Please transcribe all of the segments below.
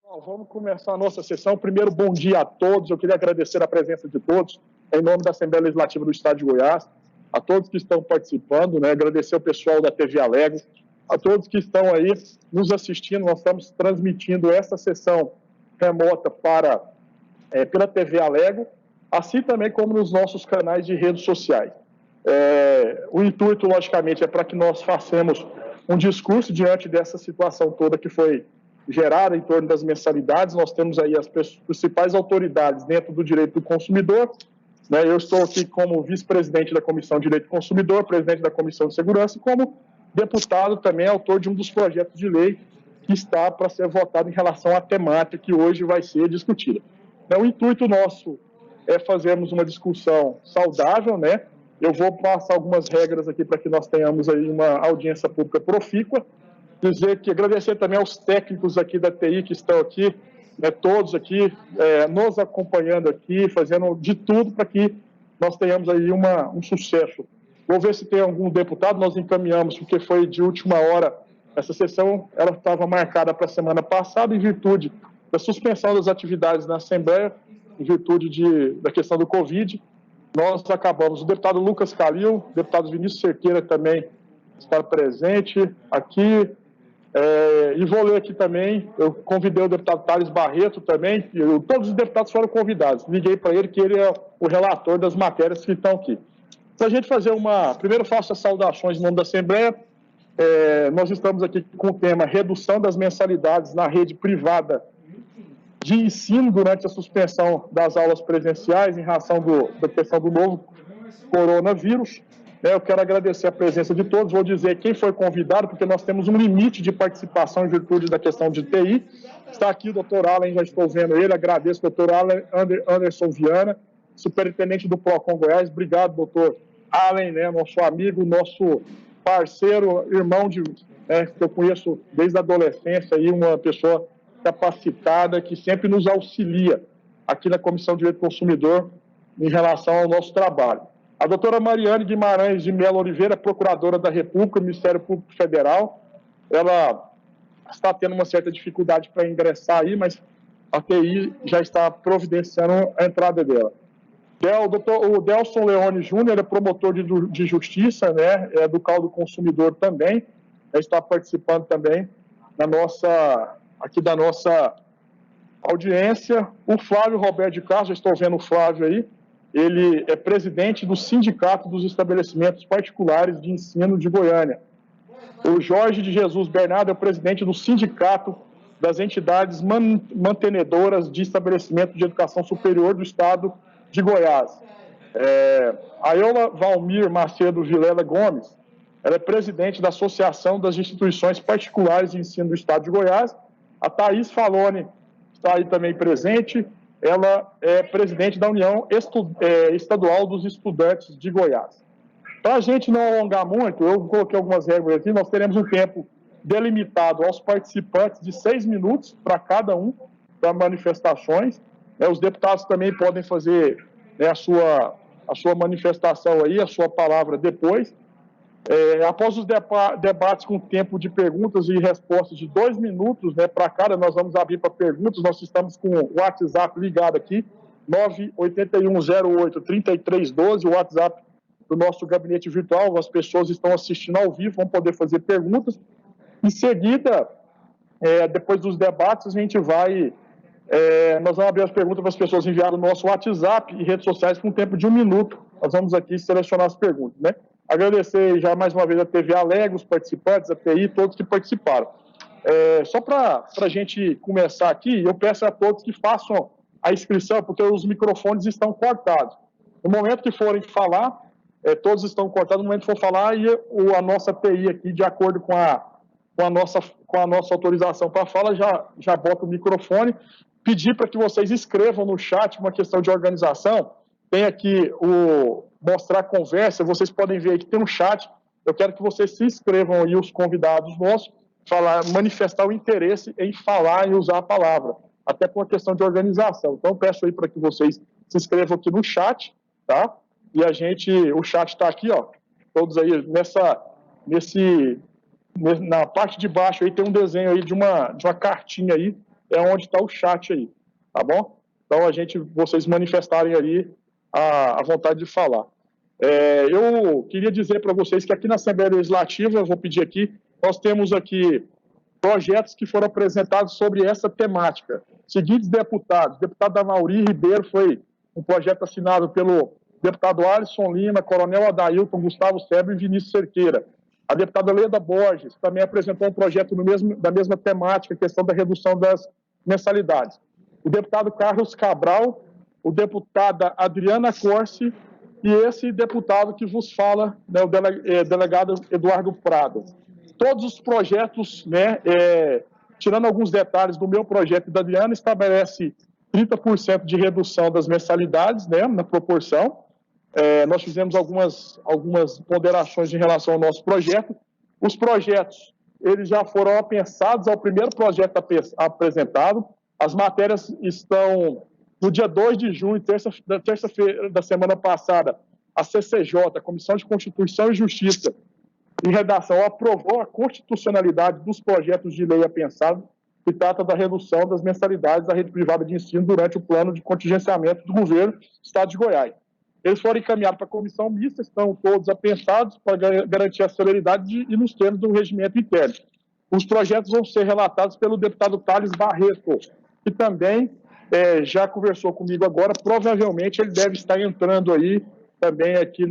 Vamos começar a nossa sessão. Primeiro, bom dia a todos. Eu queria agradecer a presença de todos, em nome da Assembleia Legislativa do Estado de Goiás, a todos que estão participando, né? Agradecer ao pessoal da TV Alegre, a todos que estão aí nos assistindo. Nós estamos transmitindo essa sessão remota pela TV Alegre, assim também como nos nossos canais de redes sociais. O intuito, logicamente, é para que nós façamos um discurso diante dessa situação toda que foi gerada em torno das mensalidades. Nós temos aí as principais autoridades dentro do direito do consumidor, né? Eu estou aqui como vice-presidente da Comissão de Direito do Consumidor, presidente da Comissão de Segurança e como deputado também autor de um dos projetos de lei que está para ser votado em relação à temática que hoje vai ser discutida. Então, o intuito nosso é fazermos uma discussão saudável, né? Eu vou passar algumas regras aqui para que nós tenhamos aí uma audiência pública profícua. Agradecer também aos técnicos aqui da TI que estão aqui, né, todos aqui, nos acompanhando aqui, fazendo de tudo para que nós tenhamos aí um sucesso. Vou ver se tem algum deputado, nós encaminhamos, porque foi de última hora essa sessão, ela estava marcada para a semana passada, em virtude da suspensão das atividades na Assembleia, em virtude da questão do Covid. Nós acabamos, o deputado Lucas Calil, o deputado Vinícius Cerqueira também está presente aqui. E vou ler aqui também, eu convidei o deputado Thales Barreto também, todos os deputados foram convidados, liguei para ele que ele é o relator das matérias que estão aqui. Para a gente fazer primeiro faço as saudações em nome da Assembleia. Nós estamos aqui com o tema redução das mensalidades na rede privada de ensino durante a suspensão das aulas presenciais em razão da questão do novo coronavírus. Eu quero agradecer a presença de todos, vou dizer quem foi convidado, porque nós temos um limite de participação em virtude da questão de TI. Está aqui o doutor Allen, já estou vendo ele, agradeço o doutor Anderson Viana, superintendente do PROCON Goiás. Obrigado, doutor Allen, né, nosso amigo, nosso parceiro, irmão que eu conheço desde a adolescência, aí, uma pessoa capacitada que sempre nos auxilia aqui na Comissão de Direito do Consumidor em relação ao nosso trabalho. A doutora Mariane Guimarães de Melo Oliveira, procuradora da República, Ministério Público Federal, ela está tendo uma certa dificuldade para ingressar aí, mas a TI já está providenciando a entrada dela. O Delson Leone Júnior é promotor de justiça, né, do Código do Consumidor também, está participando também aqui da nossa audiência. O Flávio Roberto de Castro, já estou vendo o Flávio aí, ele é presidente do Sindicato dos Estabelecimentos Particulares de Ensino de Goiânia. O Jorge de Jesus Bernardo é o presidente do Sindicato das Entidades Mantenedoras de Estabelecimento de Educação Superior do Estado de Goiás. A Eula Valmir Macedo Vilela Gomes, ela é presidente da Associação das Instituições Particulares de Ensino do Estado de Goiás. A Thaís Faloni está aí também presente. Ela é presidente da União Estadual dos Estudantes de Goiás. Para a gente não alongar muito, eu coloquei algumas regras aqui, nós teremos um tempo delimitado aos participantes de 6 minutos para cada um das manifestações. Os deputados também podem fazer a sua manifestação aí, a sua palavra depois. Após os debates com tempo de perguntas e respostas de 2 minutos, né, para cada, nós vamos abrir para perguntas. Nós estamos com o WhatsApp ligado aqui, 98108-3312, o WhatsApp do nosso gabinete virtual. As pessoas estão assistindo ao vivo, vão poder fazer perguntas. Em seguida, depois dos debates, a gente nós vamos abrir as perguntas para as pessoas enviarem no nosso WhatsApp e redes sociais com tempo de 1 minuto. Nós vamos aqui selecionar as perguntas, né? Agradecer já mais uma vez a TV Alegre, os participantes, a TI, todos que participaram. Só para a gente começar aqui, eu peço a todos que façam a inscrição, porque os microfones estão cortados. No momento que forem falar, todos estão cortados, no momento que for falar, e a nossa TI aqui, de acordo com a nossa autorização para a fala, já bota o microfone. Pedir para que vocês escrevam no chat uma questão de organização. Tem aqui mostrar conversa, vocês podem ver aí que tem um chat. Eu quero que vocês se inscrevam aí, os convidados nossos, manifestar o interesse em falar e usar a palavra, até por uma questão de organização. Então, eu peço aí para que vocês se inscrevam aqui no chat, tá? E o chat está aqui, ó, todos aí, na parte de baixo aí tem um desenho aí de uma cartinha aí, é onde está o chat aí, tá bom? Então, vocês manifestarem ali a vontade de falar. Eu queria dizer para vocês que aqui na Assembleia Legislativa, eu vou pedir aqui, nós temos aqui projetos que foram apresentados sobre essa temática. Seguintes deputados: deputado Amauri Ribeiro, foi um projeto assinado pelo deputado Alisson Lima, coronel Adailton, Gustavo Sebre e Vinícius Cerqueira. A deputada Leda Borges também apresentou um projeto da mesma temática, questão da redução das mensalidades. O deputado Carlos Cabral, o deputada Adriana Corsi e esse deputado que vos fala, né, o delegado Eduardo Prado. Todos os projetos, né, tirando alguns detalhes do meu projeto da Adriana, estabelece 30% de redução das mensalidades, né, na proporção. Nós fizemos algumas ponderações em relação ao nosso projeto. Os projetos, eles já foram apensados ao primeiro projeto apresentado. As matérias estão no dia 2 de junho, terça-feira da semana passada, a CCJ, a Comissão de Constituição e Justiça, em redação, aprovou a constitucionalidade dos projetos de lei apensados que trata da redução das mensalidades da rede privada de ensino durante o plano de contingenciamento do governo do Estado de Goiás. Eles foram encaminhados para a comissão mista, estão todos apensados para garantir a celeridade e nos termos do regimento interno. Os projetos vão ser relatados pelo deputado Thales Barreto, que também já conversou comigo agora. Provavelmente ele deve estar entrando aí também aqui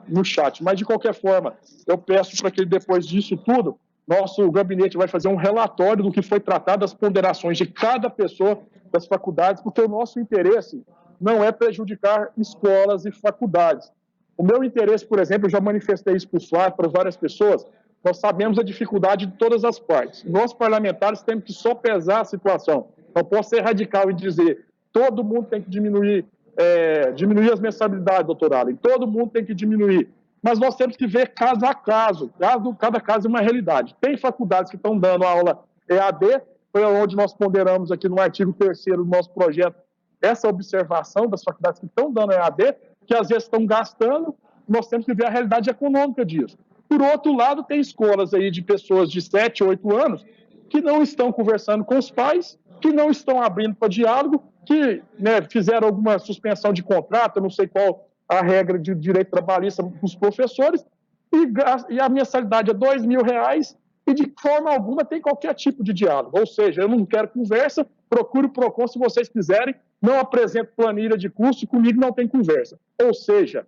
no chat. Mas, de qualquer forma, eu peço para que depois disso tudo, nosso gabinete vai fazer um relatório do que foi tratado, das ponderações de cada pessoa das faculdades, porque o nosso interesse não é prejudicar escolas e faculdades. O meu interesse, por exemplo, eu já manifestei isso para o Flávio, para várias pessoas, nós sabemos a dificuldade de todas as partes. Nós, parlamentares, temos que só pesar a situação. Não posso ser radical e dizer todo mundo tem que diminuir as mensalidades, doutor Allen, todo mundo tem que diminuir. Mas nós temos que ver caso a caso, cada caso é uma realidade. Tem faculdades que estão dando aula EAD, foi onde nós ponderamos aqui no artigo 3º do nosso projeto, essa observação das faculdades que estão dando EAD, que às vezes estão gastando, nós temos que ver a realidade econômica disso. Por outro lado, tem escolas aí de pessoas de 7, 8 anos que não estão conversando com os pais, que não estão abrindo para diálogo, que fizeram alguma suspensão de contrato, eu não sei qual a regra de direito trabalhista dos professores, e a mensalidade é R$2.000 e de forma alguma tem qualquer tipo de diálogo. Ou seja, eu não quero conversa, procure o PROCON se vocês quiserem, não apresento planilha de custo e comigo não tem conversa. Ou seja,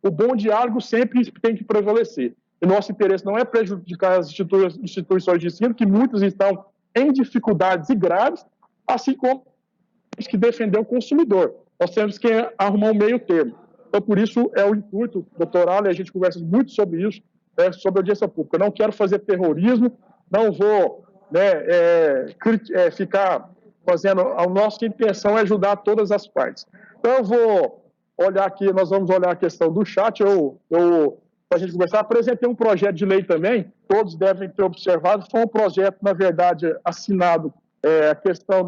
o bom diálogo sempre tem que prevalecer. E nosso interesse não é prejudicar as instituições de ensino, que muitas estão em dificuldades e graves, assim como temos que defender o consumidor. Nós temos que arrumar um meio termo. Então, por isso, é o intuito, doutor Ale, a gente conversa muito sobre isso, sobre a audiência pública. Eu não quero fazer terrorismo, não vou ficar fazendo... A nossa intenção é ajudar todas as partes. Então, eu vou olhar aqui, nós vamos olhar a questão do chat, para a gente conversar. Apresentei um projeto de lei também, todos devem ter observado, foi um projeto, na verdade, assinado, a questão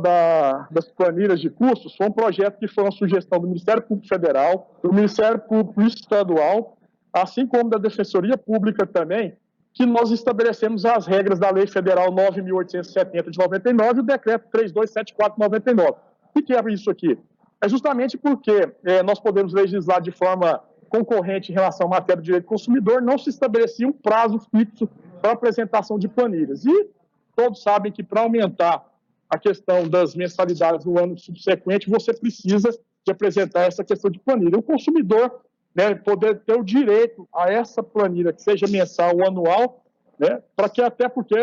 das planilhas de custos, foi um projeto que foi uma sugestão do Ministério Público Federal, do Ministério Público Estadual, assim como da Defensoria Pública também, que nós estabelecemos as regras da Lei Federal 9.870 de 99 e o Decreto 3274 de 99. O que é isso aqui? É justamente porque nós podemos legislar de forma concorrente em relação à matéria de direito do consumidor, não se estabelecia um prazo fixo para apresentação de planilhas. E todos sabem que para aumentar a questão das mensalidades no ano subsequente, você precisa de apresentar essa questão de planilha. O consumidor poder ter o direito a essa planilha, que seja mensal ou anual, até porque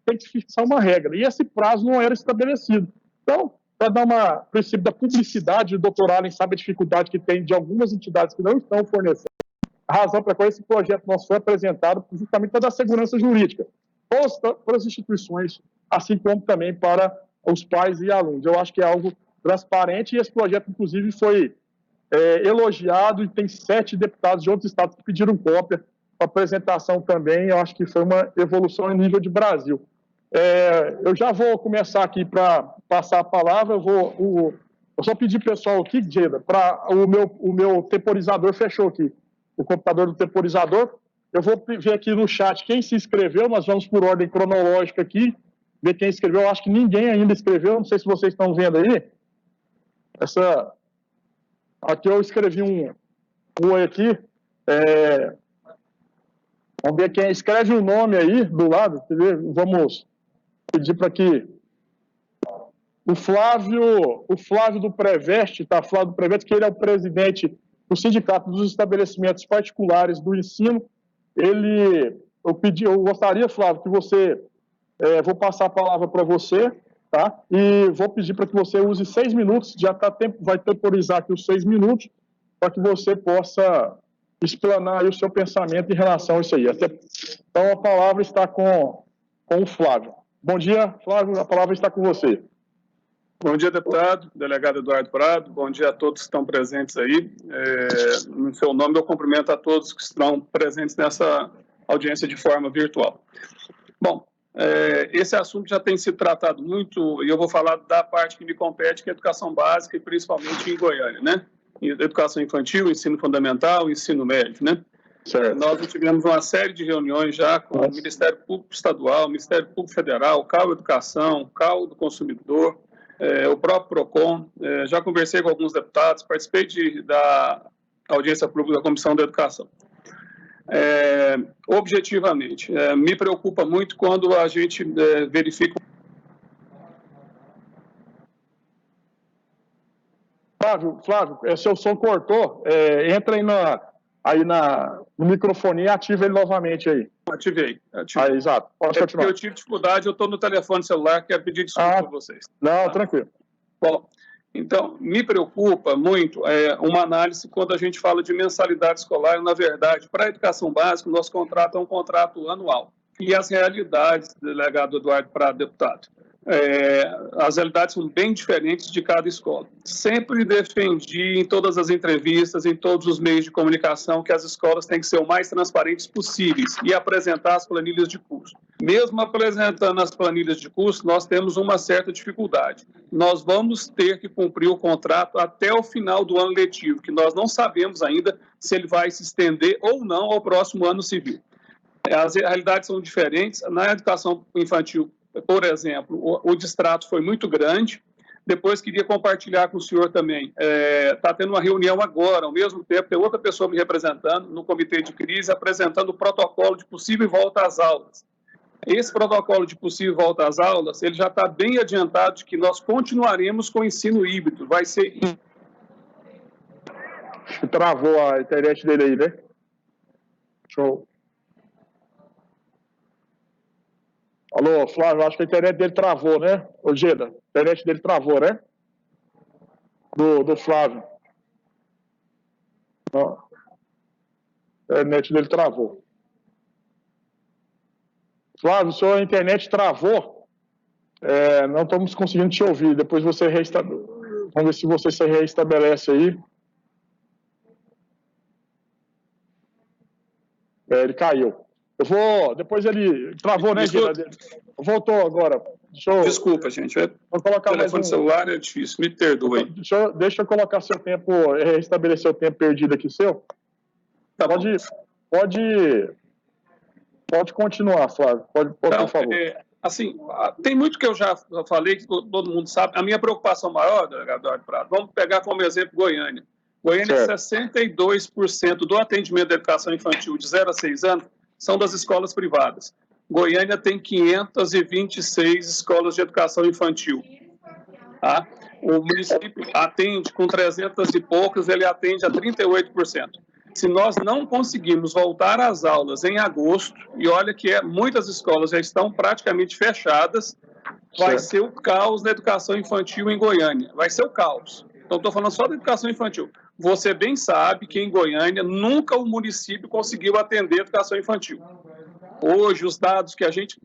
tem que fixar uma regra. E esse prazo não era estabelecido. Então, para dar princípio da publicidade, o doutor Allen sabe a dificuldade que tem de algumas entidades que não estão fornecendo, a razão para qual esse projeto nosso foi apresentado justamente para dar segurança jurídica para as instituições, assim como também para os pais e alunos. Eu acho que é algo transparente e esse projeto, inclusive, foi elogiado e tem 7 deputados de outros estados que pediram cópia para apresentação também. Eu acho que foi uma evolução em nível de Brasil. Eu já vou começar aqui para passar a palavra. Eu só pedir pessoal aqui, Geda, para o meu temporizador fechou aqui, o computador do temporizador. Eu vou ver aqui no chat quem se inscreveu, nós vamos por ordem cronológica aqui. ver quem escreveu. Eu acho que ninguém ainda escreveu, não sei se vocês estão vendo aí. Aqui eu escrevi um oi aqui. Vamos ver quem escreve o nome aí do lado. Vamos pedir para que o Flávio do Preveste, tá? Flávio do Preveste, que ele é o presidente do Sindicato dos Estabelecimentos Particulares do Ensino. Eu gostaria, Flávio, que você, vou passar a palavra para você, tá? E vou pedir para que você use 6 minutos, vai temporizar aqui os 6 minutos, para que você possa explanar aí o seu pensamento em relação a isso aí. Então, a palavra está com o Flávio. Bom dia, Flávio, a palavra está com você. Bom dia, deputado, delegado Eduardo Prado. Bom dia a todos que estão presentes aí. No seu nome, eu cumprimento a todos que estão presentes nessa audiência de forma virtual. Bom, esse assunto já tem sido tratado muito, e eu vou falar da parte que me compete, que é a educação básica, e principalmente em Goiânia, né? Educação infantil, ensino fundamental, ensino médio, né? Certo. Nós tivemos uma série de reuniões já com o Ministério Público Estadual, Ministério Público Federal, CAU Educação, CAU do Consumidor, o próprio PROCON. Já conversei com alguns deputados, participei da audiência pública da Comissão da Educação. Objetivamente, me preocupa muito quando a gente verifica... Flávio, seu som cortou, entra aí no microfone e ativa ele novamente aí. Ativei. Aí, exato, pode continuar. Eu tive dificuldade, eu estou no telefone celular, quero pedir desculpa a vocês. Não, tranquilo. Bom, então, me preocupa muito uma análise quando a gente fala de mensalidade escolar. Na verdade, para a educação básica, o nosso contrato é um contrato anual. E as realidades, delegado Eduardo Prado, deputado, as realidades são bem diferentes de cada escola. Sempre defendi em todas as entrevistas, em todos os meios de comunicação, que as escolas têm que ser o mais transparentes possíveis e apresentar as planilhas de curso. Mesmo apresentando as planilhas de curso, nós temos uma certa dificuldade. Nós vamos ter que cumprir o contrato até o final do ano letivo, que nós não sabemos ainda se ele vai se estender ou não ao próximo ano civil. As realidades são diferentes. Na educação infantil, por exemplo, o distrato foi muito grande. Depois queria compartilhar com o senhor também. Está tendo uma reunião agora, ao mesmo tempo, tem outra pessoa me representando no comitê de crise, apresentando o protocolo de possível volta às aulas. Esse protocolo de possível volta às aulas, ele já está bem adiantado de que nós continuaremos com o ensino híbrido. Vai ser... Travou a internet dele aí, né? Show. Alô, Flávio, acho que a internet dele travou, né? Ô, Geda, a internet dele travou, né? Do Flávio. Não. A internet dele travou. Flávio, sua internet travou. Não estamos conseguindo te ouvir. Depois você reestabelece. Vamos ver se você se reestabelece aí. Ele caiu. Depois ele travou, né, Geda? Voltou agora. Desculpa, gente. Vou colocar mais telefone celular é difícil, me perdoe. Deixa eu colocar seu tempo, restabelecer o tempo perdido aqui seu. Tá Pode continuar, Flávio. Pode, por favor. Assim, tem muito que eu já falei, que todo mundo sabe. A minha preocupação maior, delegado Eduardo Prado, vamos pegar como exemplo Goiânia. Goiânia, 62% do atendimento da educação infantil de 0 a 6 anos são das escolas privadas. Goiânia tem 526 escolas de educação infantil. Tá? O município atende com 300 e poucas, ele atende a 38%. Se nós não conseguirmos voltar às aulas em agosto, e olha que muitas escolas já estão praticamente fechadas, vai ser o caos na educação infantil em Goiânia. Vai ser o caos. Então, estou falando só da educação infantil. Você bem sabe que em Goiânia nunca o município conseguiu atender a educação infantil. Hoje, os dados que a gente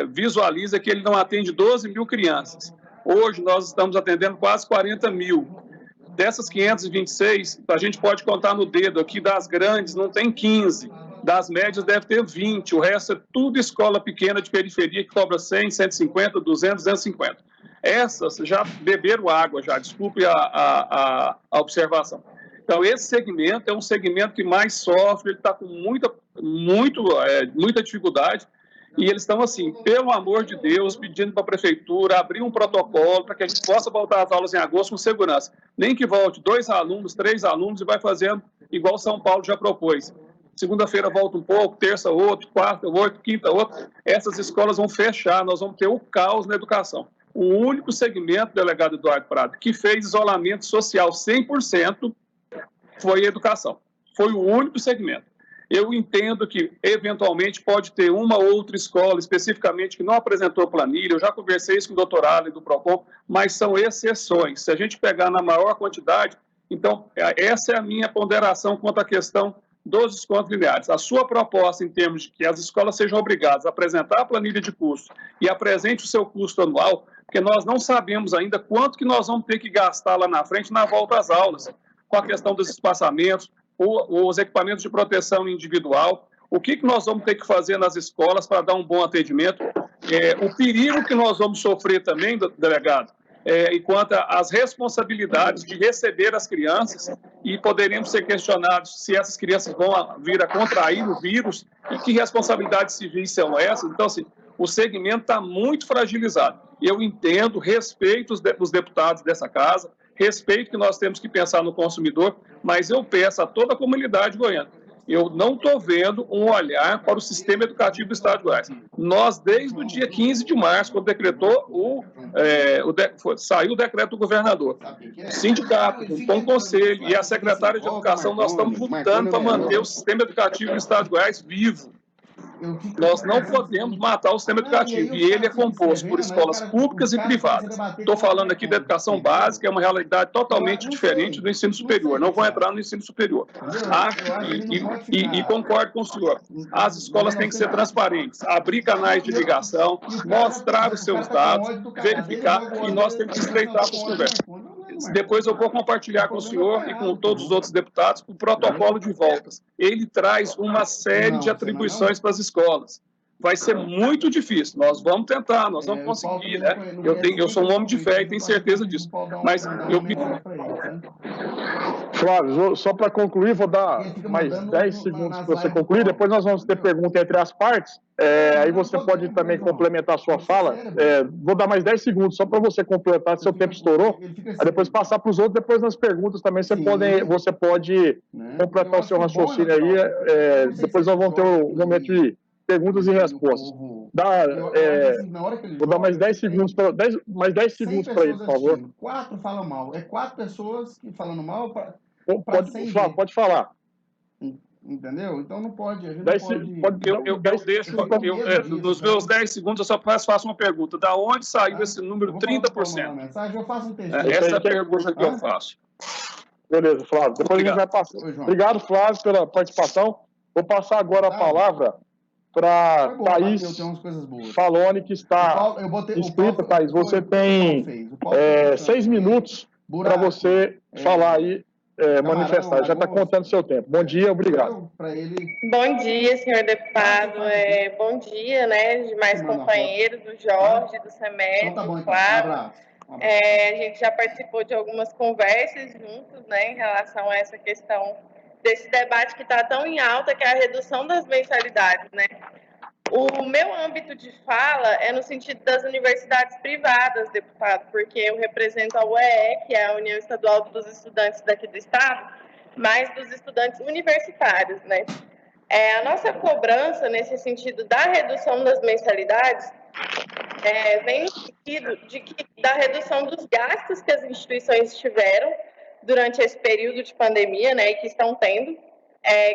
visualiza é que ele não atende 12 mil crianças. Hoje, nós estamos atendendo quase 40 mil. Dessas 526, a gente pode contar no dedo aqui, das grandes não tem 15, das médias deve ter 20, o resto é tudo escola pequena de periferia que cobra 100, 150, 200, 250. Essas já beberam água, desculpe a observação. Então, esse segmento é um segmento que mais sofre, ele está com muita dificuldade, E eles estão assim, pelo amor de Deus, pedindo para a prefeitura abrir um protocolo para que a gente possa voltar às aulas em agosto com segurança. Nem que volte 2 alunos, 3 alunos e vai fazendo igual São Paulo já propôs. Segunda-feira volta um pouco, terça outro, quarta outro, quinta outro. Essas escolas vão fechar, nós vamos ter o caos na educação. O único segmento, delegado Eduardo Prado, que fez isolamento social 100% foi a educação. Foi o único segmento. Eu entendo que, eventualmente, pode ter uma ou outra escola, especificamente, que não apresentou planilha. Eu já conversei isso com o doutor Allen do PROCON, mas são exceções. Se a gente pegar na maior quantidade, então, essa é a minha ponderação quanto à questão dos descontos lineares. A sua proposta, em termos de que as escolas sejam obrigadas a apresentar a planilha de custo e apresente o seu custo anual, porque nós não sabemos ainda quanto que nós vamos ter que gastar lá na frente na volta às aulas, com a questão dos espaçamentos, os equipamentos de proteção individual, o que nós vamos ter que fazer nas escolas para dar um bom atendimento, o perigo que nós vamos sofrer também, delegado, enquanto às responsabilidades de receber as crianças, e poderemos ser questionados se essas crianças vão vir a contrair o vírus e que responsabilidades civis são essas. Então, assim, o segmento está muito fragilizado. Eu entendo, respeito os deputados dessa casa, respeito que nós temos que pensar no consumidor, mas eu peço a toda a comunidade goiana, eu não estou vendo um olhar para o sistema educativo do Estado de Goiás. Nós, desde o dia 15 de março, quando decretou saiu o decreto do governador, o sindicato, com o conselho e a secretária de Educação, nós estamos lutando para manter o sistema educativo do Estado de Goiás vivo. Nós não podemos matar o sistema educativo, e ele é composto por escolas públicas e privadas. Estou falando aqui da educação básica, é uma realidade totalmente diferente do ensino superior. Não vou entrar no ensino superior. E concordo com o senhor. As escolas têm que ser transparentes, abrir canais de ligação, mostrar os seus dados, verificar, e nós temos que estreitar as conversas. Depois eu vou compartilhar com o senhor e com todos os outros deputados o protocolo de voltas. Ele traz uma série de atribuições para as escolas. Vai ser muito difícil. Nós vamos tentar, nós vamos conseguir, né? Eu sou um homem de fé e tenho certeza disso. Mas eu... Flávio, só para concluir, vou dar mais 10 segundos para você concluir, depois nós vamos ter pergunta entre as partes, aí você pode também complementar a sua fala. Vou dar mais 10 segundos só para você completar, seu tempo estourou, aí depois passar para os outros, depois nas perguntas também você pode completar o seu raciocínio aí, depois nós vamos ter um momento de perguntas e respostas. Vou dar mais 10 segundos para ele, por favor. 4 falam mal. 4 pessoas que falando mal... Pode falar. Entendeu? Então não pode. A gente eu deixo. Nos meus 10 segundos, eu só faço uma pergunta. Da onde saiu esse número 30%? Eu faço um texto. Essa é a pergunta que eu faço. Beleza, Flávio. Depois a gente vai passar. Obrigado, Flávio, pela participação. Vou passar agora a palavra para Thaís Faloni, que está inscrita. Thaís, você tem 6 minutos para você falar aí, manifestar. Já está contando seu tempo. Bom dia, obrigado. Bom dia, senhor deputado. Bom dia, né, demais companheiros, do Jorge, do Semestre, do Flávio. A gente já participou de algumas conversas juntos, né, em relação a essa questão desse debate que está tão em alta, que é a redução das mensalidades, né? O meu âmbito de fala é no sentido das universidades privadas, deputado, porque eu represento a UEE, que é a União Estadual dos Estudantes daqui do estado, mas dos estudantes universitários, né? A nossa cobrança nesse sentido da redução das mensalidades vem no sentido da redução dos gastos que as instituições tiveram durante esse período de pandemia, né, e que estão tendo,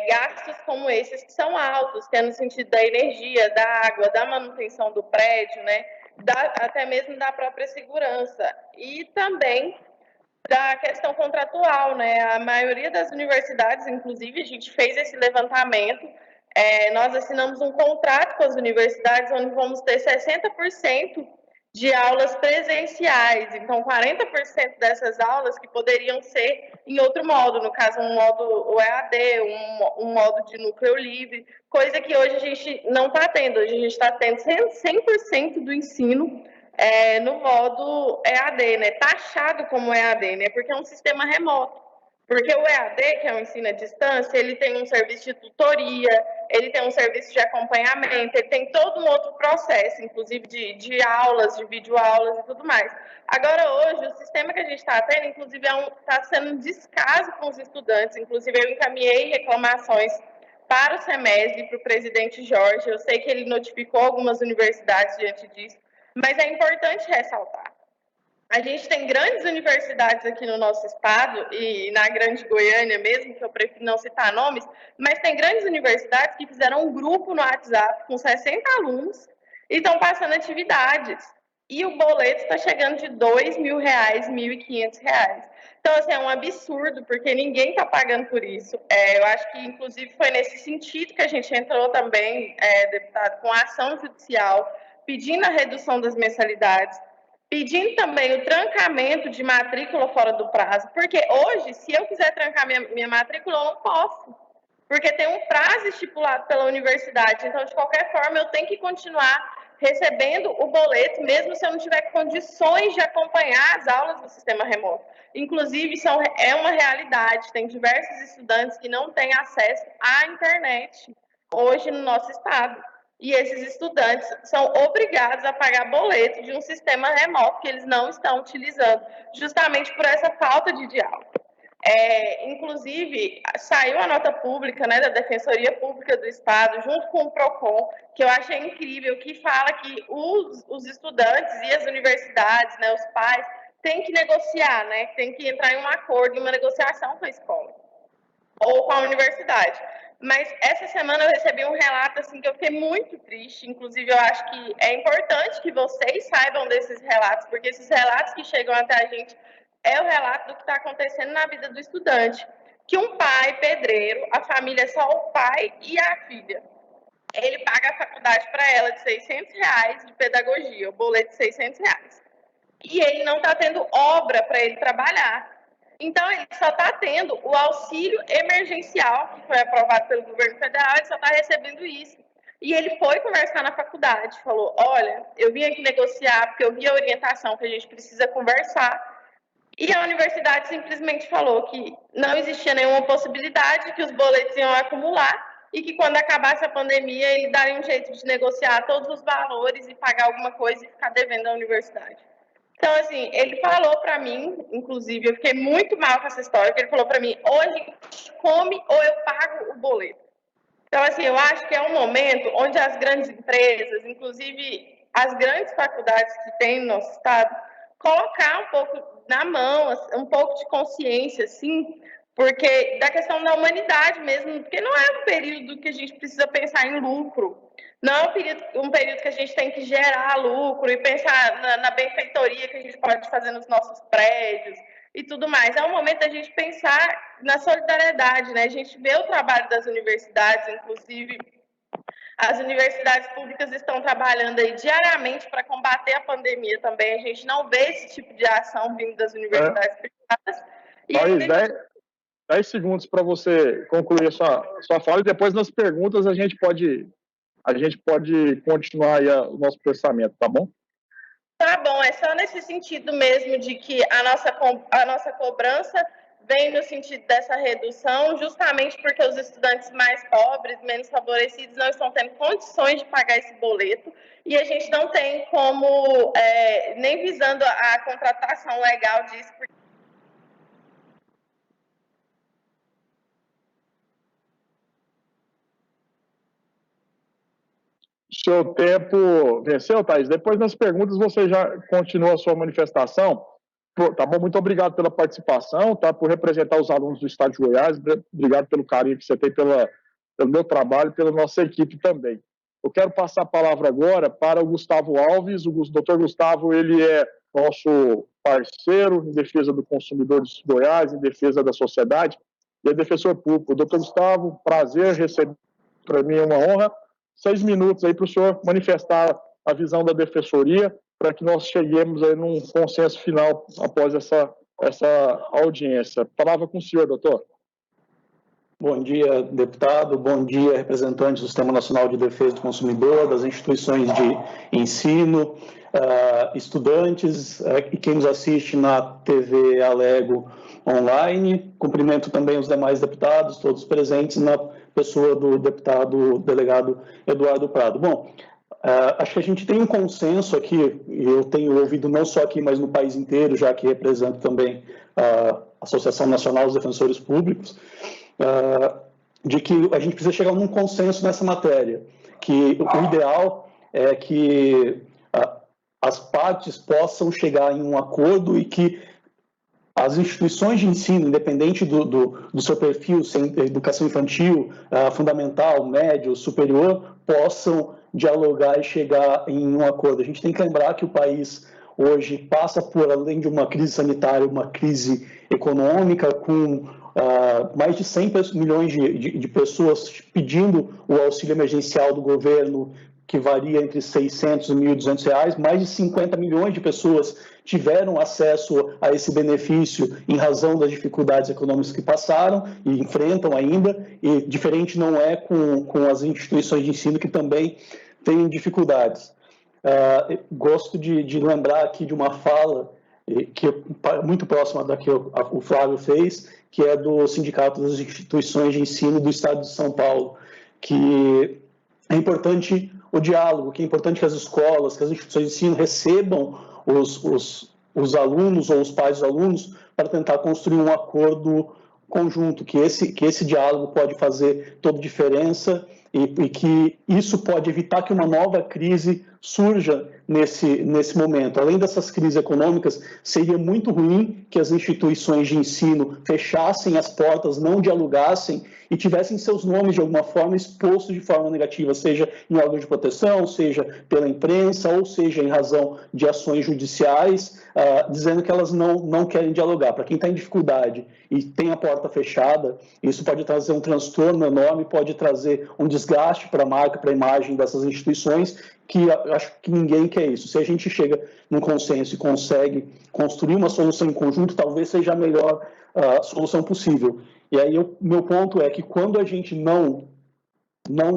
gastos como esses que são altos, que é no sentido da energia, da água, da manutenção do prédio, né, até mesmo da própria segurança, e também da questão contratual, né, a maioria das universidades, inclusive, a gente fez esse levantamento, nós assinamos um contrato com as universidades onde vamos ter 60% de aulas presenciais, então 40% dessas aulas que poderiam ser em outro modo, no caso um modo EAD, um modo de núcleo livre, coisa que hoje a gente não está tendo, hoje a gente está tendo 100% do ensino no modo EAD, né, taxado como EAD, né, porque é um sistema remoto. Porque o EAD, que é o ensino à distância, ele tem um serviço de tutoria, ele tem um serviço de acompanhamento, ele tem todo um outro processo, inclusive de aulas, de videoaulas e tudo mais. Agora, hoje, o sistema que a gente está tendo, inclusive, está sendo um descaso com os estudantes. Inclusive, eu encaminhei reclamações para o SEMESB e para o presidente Jorge. Eu sei que ele notificou algumas universidades diante disso, mas é importante ressaltar. A gente tem grandes universidades aqui no nosso estado, e na Grande Goiânia mesmo, que eu prefiro não citar nomes, mas tem grandes universidades que fizeram um grupo no WhatsApp com 60 alunos e estão passando atividades. E o boleto está chegando de R$2.000, R$1.500. Então, assim, é um absurdo, porque ninguém está pagando por isso. Eu acho que, inclusive, foi nesse sentido que a gente entrou também, deputado, com a ação judicial, pedindo a redução das mensalidades, pedindo também o trancamento de matrícula fora do prazo, porque hoje, se eu quiser trancar minha matrícula, eu não posso, porque tem um prazo estipulado pela universidade. Então, de qualquer forma, eu tenho que continuar recebendo o boleto, mesmo se eu não tiver condições de acompanhar as aulas do sistema remoto. Inclusive, é uma realidade, tem diversos estudantes que não têm acesso à internet hoje no nosso estado. E esses estudantes são obrigados a pagar boleto de um sistema remoto que eles não estão utilizando, justamente por essa falta de diálogo. Inclusive, saiu a nota pública, né, da Defensoria Pública do Estado, junto com o PROCON, que eu achei incrível, que fala que os estudantes e as universidades, né, os pais, têm que negociar, né, tem que entrar em um acordo, em uma negociação com a escola ou com a universidade. Mas essa semana eu recebi um relato assim, que eu fiquei muito triste. Inclusive, eu acho que é importante que vocês saibam desses relatos, porque esses relatos que chegam até a gente é o relato do que está acontecendo na vida do estudante. Que um pai pedreiro, a família é só o pai e a filha, ele paga a faculdade para ela de R$600 de pedagogia, o boleto de R$600. E ele não está tendo obra para ele trabalhar. Então, ele só está tendo o auxílio emergencial, que foi aprovado pelo governo federal, ele só está recebendo isso. E ele foi conversar na faculdade, falou, olha, eu vim aqui negociar porque eu vi a orientação que a gente precisa conversar. E a universidade simplesmente falou que não existia nenhuma possibilidade, que os boletos iam acumular e que quando acabasse a pandemia, ele daria um jeito de negociar todos os valores e pagar alguma coisa e ficar devendo à universidade. Então, assim, ele falou para mim, inclusive, eu fiquei muito mal com essa história, que ele falou para mim, ou a gente come ou eu pago o boleto. Então, assim, eu acho que é um momento onde as grandes empresas, inclusive as grandes faculdades que tem no nosso estado, colocar um pouco na mão, um pouco de consciência, assim, porque da questão da humanidade mesmo, porque não é um período que a gente precisa pensar em lucro, não é um período que a gente tem que gerar lucro e pensar na benfeitoria que a gente pode fazer nos nossos prédios e tudo mais. É um momento da gente pensar na solidariedade, né? A gente vê o trabalho das universidades, inclusive as universidades públicas estão trabalhando aí diariamente para combater a pandemia também. A gente não vê esse tipo de ação vindo das universidades privadas. E 10 segundos para você concluir a sua fala, e depois nas perguntas a gente pode continuar aí o nosso pensamento, tá bom? Tá bom, é só nesse sentido mesmo de que a nossa cobrança vem no sentido dessa redução, justamente porque os estudantes mais pobres, menos favorecidos, não estão tendo condições de pagar esse boleto, e a gente não tem como, nem visando a contratação legal disso, porque seu tempo venceu, Thaís. Depois nas perguntas você já continua a sua manifestação. Tá bom? Muito obrigado pela participação, tá? Por representar os alunos do Estado de Goiás. Obrigado pelo carinho que você tem pelo meu trabalho, pela nossa equipe também. Eu quero passar a palavra agora para o Gustavo Alves. O doutor Gustavo, ele é nosso parceiro em defesa do consumidor de Goiás, em defesa da sociedade, e é defensor público. Doutor Gustavo, prazer receber, para mim é uma honra. 6 minutos aí para o senhor manifestar a visão da defensoria, para que nós cheguemos aí num consenso final após essa audiência. Palavra com o senhor, doutor. Bom dia, deputado. Bom dia, representantes do Sistema Nacional de Defesa do Consumidor, das instituições de ensino, estudantes e quem nos assiste na TV Alego online. Cumprimento também os demais deputados, todos presentes, na pessoa do deputado delegado Eduardo Prado. Bom, acho que a gente tem um consenso aqui, e eu tenho ouvido não só aqui, mas no país inteiro, já que represento também a Associação Nacional dos Defensores Públicos, de que a gente precisa chegar num consenso nessa matéria, que o ideal é que as partes possam chegar em um acordo e que as instituições de ensino, independente do seu perfil, se é educação infantil, fundamental, médio, superior, possam dialogar e chegar em um acordo. A gente tem que lembrar que o país hoje passa por, além de uma crise sanitária, uma crise econômica, com mais de 100 milhões de pessoas pedindo o auxílio emergencial do governo, que varia entre R$600 e R$1.200, mais de 50 milhões de pessoas tiveram acesso a esse benefício em razão das dificuldades econômicas que passaram e enfrentam ainda, e diferente não é com as instituições de ensino que também têm dificuldades. Gosto de lembrar aqui de uma fala que é muito próxima da que o Flávio fez, que é do Sindicato das Instituições de Ensino do Estado de São Paulo, que é importante o diálogo, que é importante que as escolas, que as instituições de ensino recebam os alunos ou os pais dos alunos para tentar construir um acordo conjunto, que esse diálogo pode fazer toda a diferença e que isso pode evitar que uma nova crise surja nesse momento. Além dessas crises econômicas, seria muito ruim que as instituições de ensino fechassem as portas, não dialogassem e tivessem seus nomes, de alguma forma, expostos de forma negativa, seja em órgão de proteção, seja pela imprensa, ou seja em razão de ações judiciais, dizendo que elas não querem dialogar. Para quem está em dificuldade e tem a porta fechada, isso pode trazer um transtorno enorme, pode trazer um desgaste para a marca, para a imagem dessas instituições, que acho que ninguém quer isso. Se a gente chega num consenso e consegue construir uma solução em conjunto, talvez seja a melhor solução possível. E aí meu ponto é que quando a gente não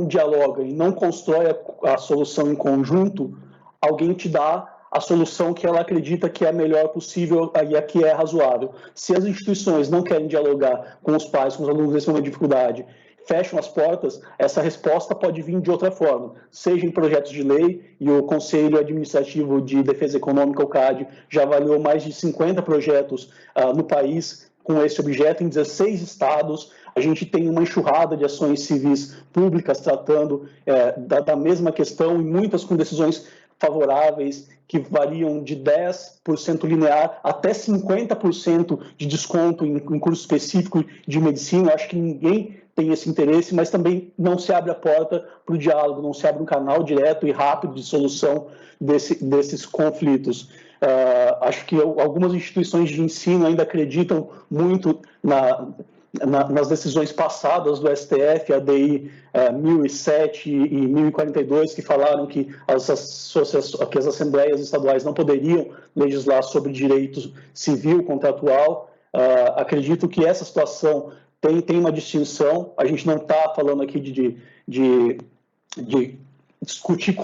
dialoga e não constrói a solução em conjunto, alguém te dá a solução que ela acredita que é a melhor possível e a que é razoável. Se as instituições não querem dialogar com os pais, com os alunos nesse momento de dificuldade, fecham as portas, essa resposta pode vir de outra forma, seja em projetos de lei, e o Conselho Administrativo de Defesa Econômica, o CAD, já avaliou mais de 50 projetos no país com esse objeto, em 16 estados. A gente tem uma enxurrada de ações civis públicas tratando da mesma questão, e muitas com decisões favoráveis, que variam de 10% linear até 50% de desconto em curso específico de medicina. Acho que ninguém tem esse interesse, mas também não se abre a porta para o diálogo, não se abre um canal direto e rápido de solução desses conflitos. Acho que algumas instituições de ensino ainda acreditam muito nas decisões passadas do STF, a DI 1007 e 1042, que falaram que as assembleias estaduais não poderiam legislar sobre direito civil contratual. Acredito que essa situação tem uma distinção. A gente não está falando aqui de discutir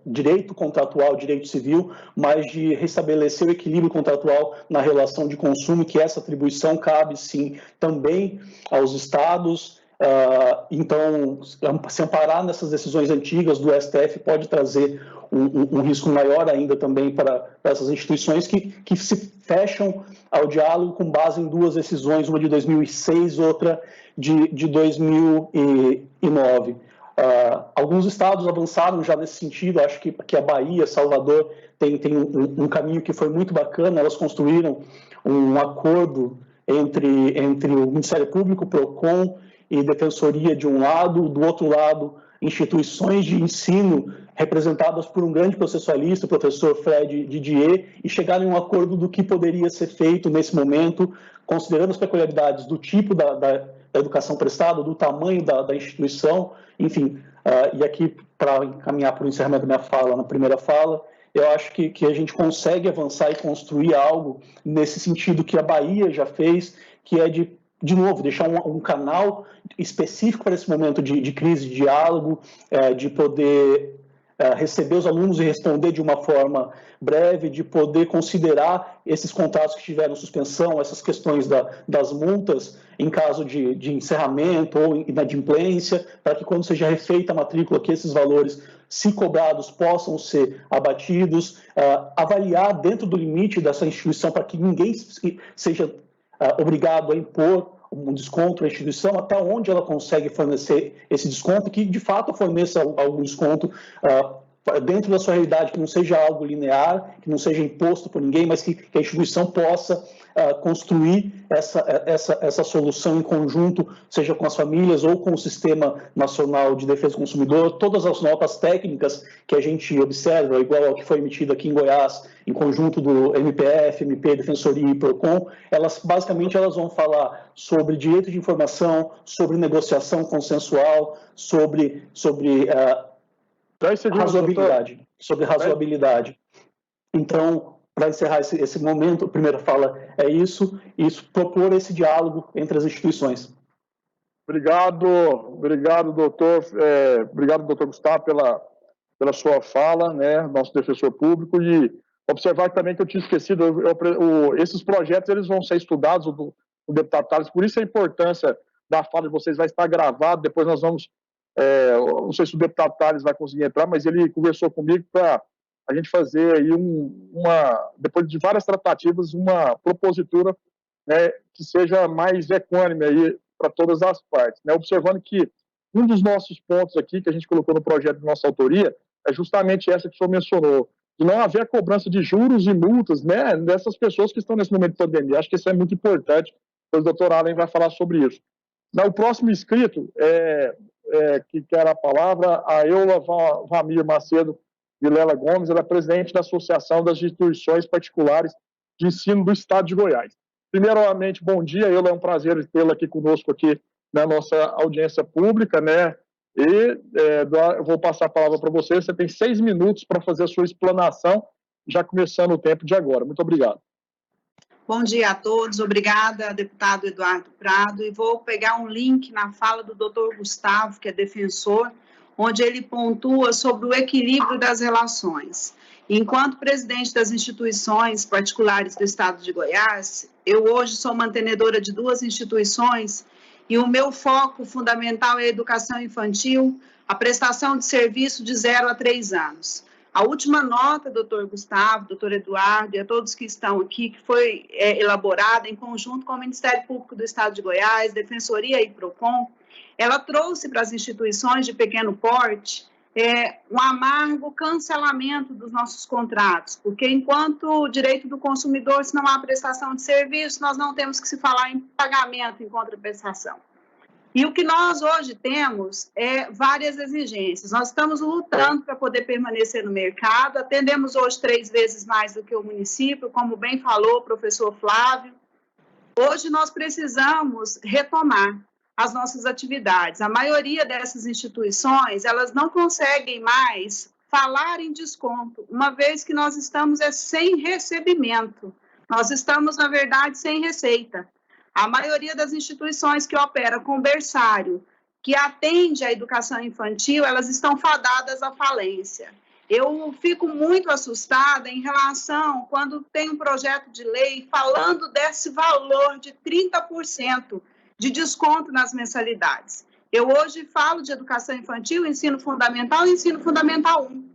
direito contratual, direito civil, mas de restabelecer o equilíbrio contratual na relação de consumo, que essa atribuição cabe, sim, também aos estados. Então, se amparar nessas decisões antigas do STF pode trazer um risco maior ainda também para essas instituições que se fecham ao diálogo com base em duas decisões, uma de 2006, outra de 2009. Alguns estados avançaram já nesse sentido. Acho que a Bahia, Salvador, tem um caminho que foi muito bacana. Elas construíram um acordo entre o Ministério Público, o PROCON e Defensoria de um lado, do outro lado, instituições de ensino representadas por um grande processualista, o professor Fred Didier, e chegaram em um acordo do que poderia ser feito nesse momento, considerando as peculiaridades do tipo da educação prestada, do tamanho da instituição, enfim. E aqui, para encaminhar para o encerramento da minha fala, na primeira fala, eu acho que a gente consegue avançar e construir algo nesse sentido que a Bahia já fez, que é de novo, deixar um canal específico para esse momento de crise, de diálogo, de poder receber os alunos e responder de uma forma breve, de poder considerar esses contratos que tiveram suspensão, essas questões das multas em caso de encerramento ou inadimplência, para que quando seja refeita a matrícula, que esses valores, se cobrados, possam ser abatidos, avaliar dentro do limite dessa instituição para que ninguém seja obrigado a impor um desconto à instituição, até onde ela consegue fornecer esse desconto, que de fato forneça algum desconto dentro da sua realidade, que não seja algo linear, que não seja imposto por ninguém, mas que a instituição possa construir essa solução em conjunto, seja com as famílias ou com o Sistema Nacional de Defesa do Consumidor. Todas as notas técnicas que a gente observa, igual ao que foi emitido aqui em Goiás, em conjunto do MPF, MP, Defensoria e PROCON, basicamente elas vão falar sobre direito de informação, sobre negociação consensual, sobre razoabilidade. Sobre razoabilidade. Então, para encerrar esse momento, a primeira fala é isso, propor esse diálogo entre as instituições. Obrigado, doutor. Obrigado, doutor Gustavo, pela sua fala, né, nosso defensor público, e observar também que eu tinha esquecido, esses projetos eles vão ser estudados, o deputado Tales, por isso a importância da fala de vocês vai estar gravado, depois nós vamos, não sei se o deputado Tales vai conseguir entrar, mas ele conversou comigo para a gente fazer aí depois de várias tratativas, uma propositura, né, que seja mais equânime aí para todas as partes, né, observando que um dos nossos pontos aqui, que a gente colocou no projeto de nossa autoria, é justamente essa que o senhor mencionou, de não haver a cobrança de juros e multas, né, dessas pessoas que estão nesse momento de pandemia. Acho que isso é muito importante, o doutor Allen vai falar sobre isso. O próximo inscrito, que quer a palavra, a Eula Vamir Macedo Vilela Gomes, ela é presidente da Associação das Instituições Particulares de Ensino do Estado de Goiás. Primeiramente, bom dia, Eula, é um prazer tê-la aqui conosco aqui na nossa audiência pública, né? E eu vou passar a palavra para você. Você tem 6 minutos para fazer a sua explanação, já começando o tempo de agora. Muito obrigado. Bom dia a todos. Obrigada, deputado Eduardo Prado. E vou pegar um link na fala do doutor Gustavo, que é defensor, onde ele pontua sobre o equilíbrio das relações. Enquanto presidente das instituições particulares do Estado de Goiás, eu hoje sou mantenedora de 2 instituições e o meu foco fundamental é a educação infantil, a prestação de serviço de 0 a 3 anos. A última nota, doutor Gustavo, doutor Eduardo e a todos que estão aqui, que foi elaborada em conjunto com o Ministério Público do Estado de Goiás, Defensoria e PROCON, ela trouxe para as instituições de pequeno porte um amargo cancelamento dos nossos contratos, porque enquanto direito do consumidor, se não há prestação de serviço, nós não temos que se falar em pagamento em contraprestação. E o que nós hoje temos é várias exigências. Nós estamos lutando para poder permanecer no mercado, atendemos hoje 3 vezes mais do que o município, como bem falou o professor Flávio. Hoje nós precisamos retomar as nossas atividades. A maioria dessas instituições, elas não conseguem mais falar em desconto, uma vez que nós estamos sem recebimento. Nós estamos, na verdade, sem receita. A maioria das instituições que opera com berçário, que atende à educação infantil, elas estão fadadas à falência. Eu fico muito assustada em relação quando tem um projeto de lei falando desse valor de 30% de desconto nas mensalidades. Eu hoje falo de educação infantil, ensino fundamental e ensino fundamental 1.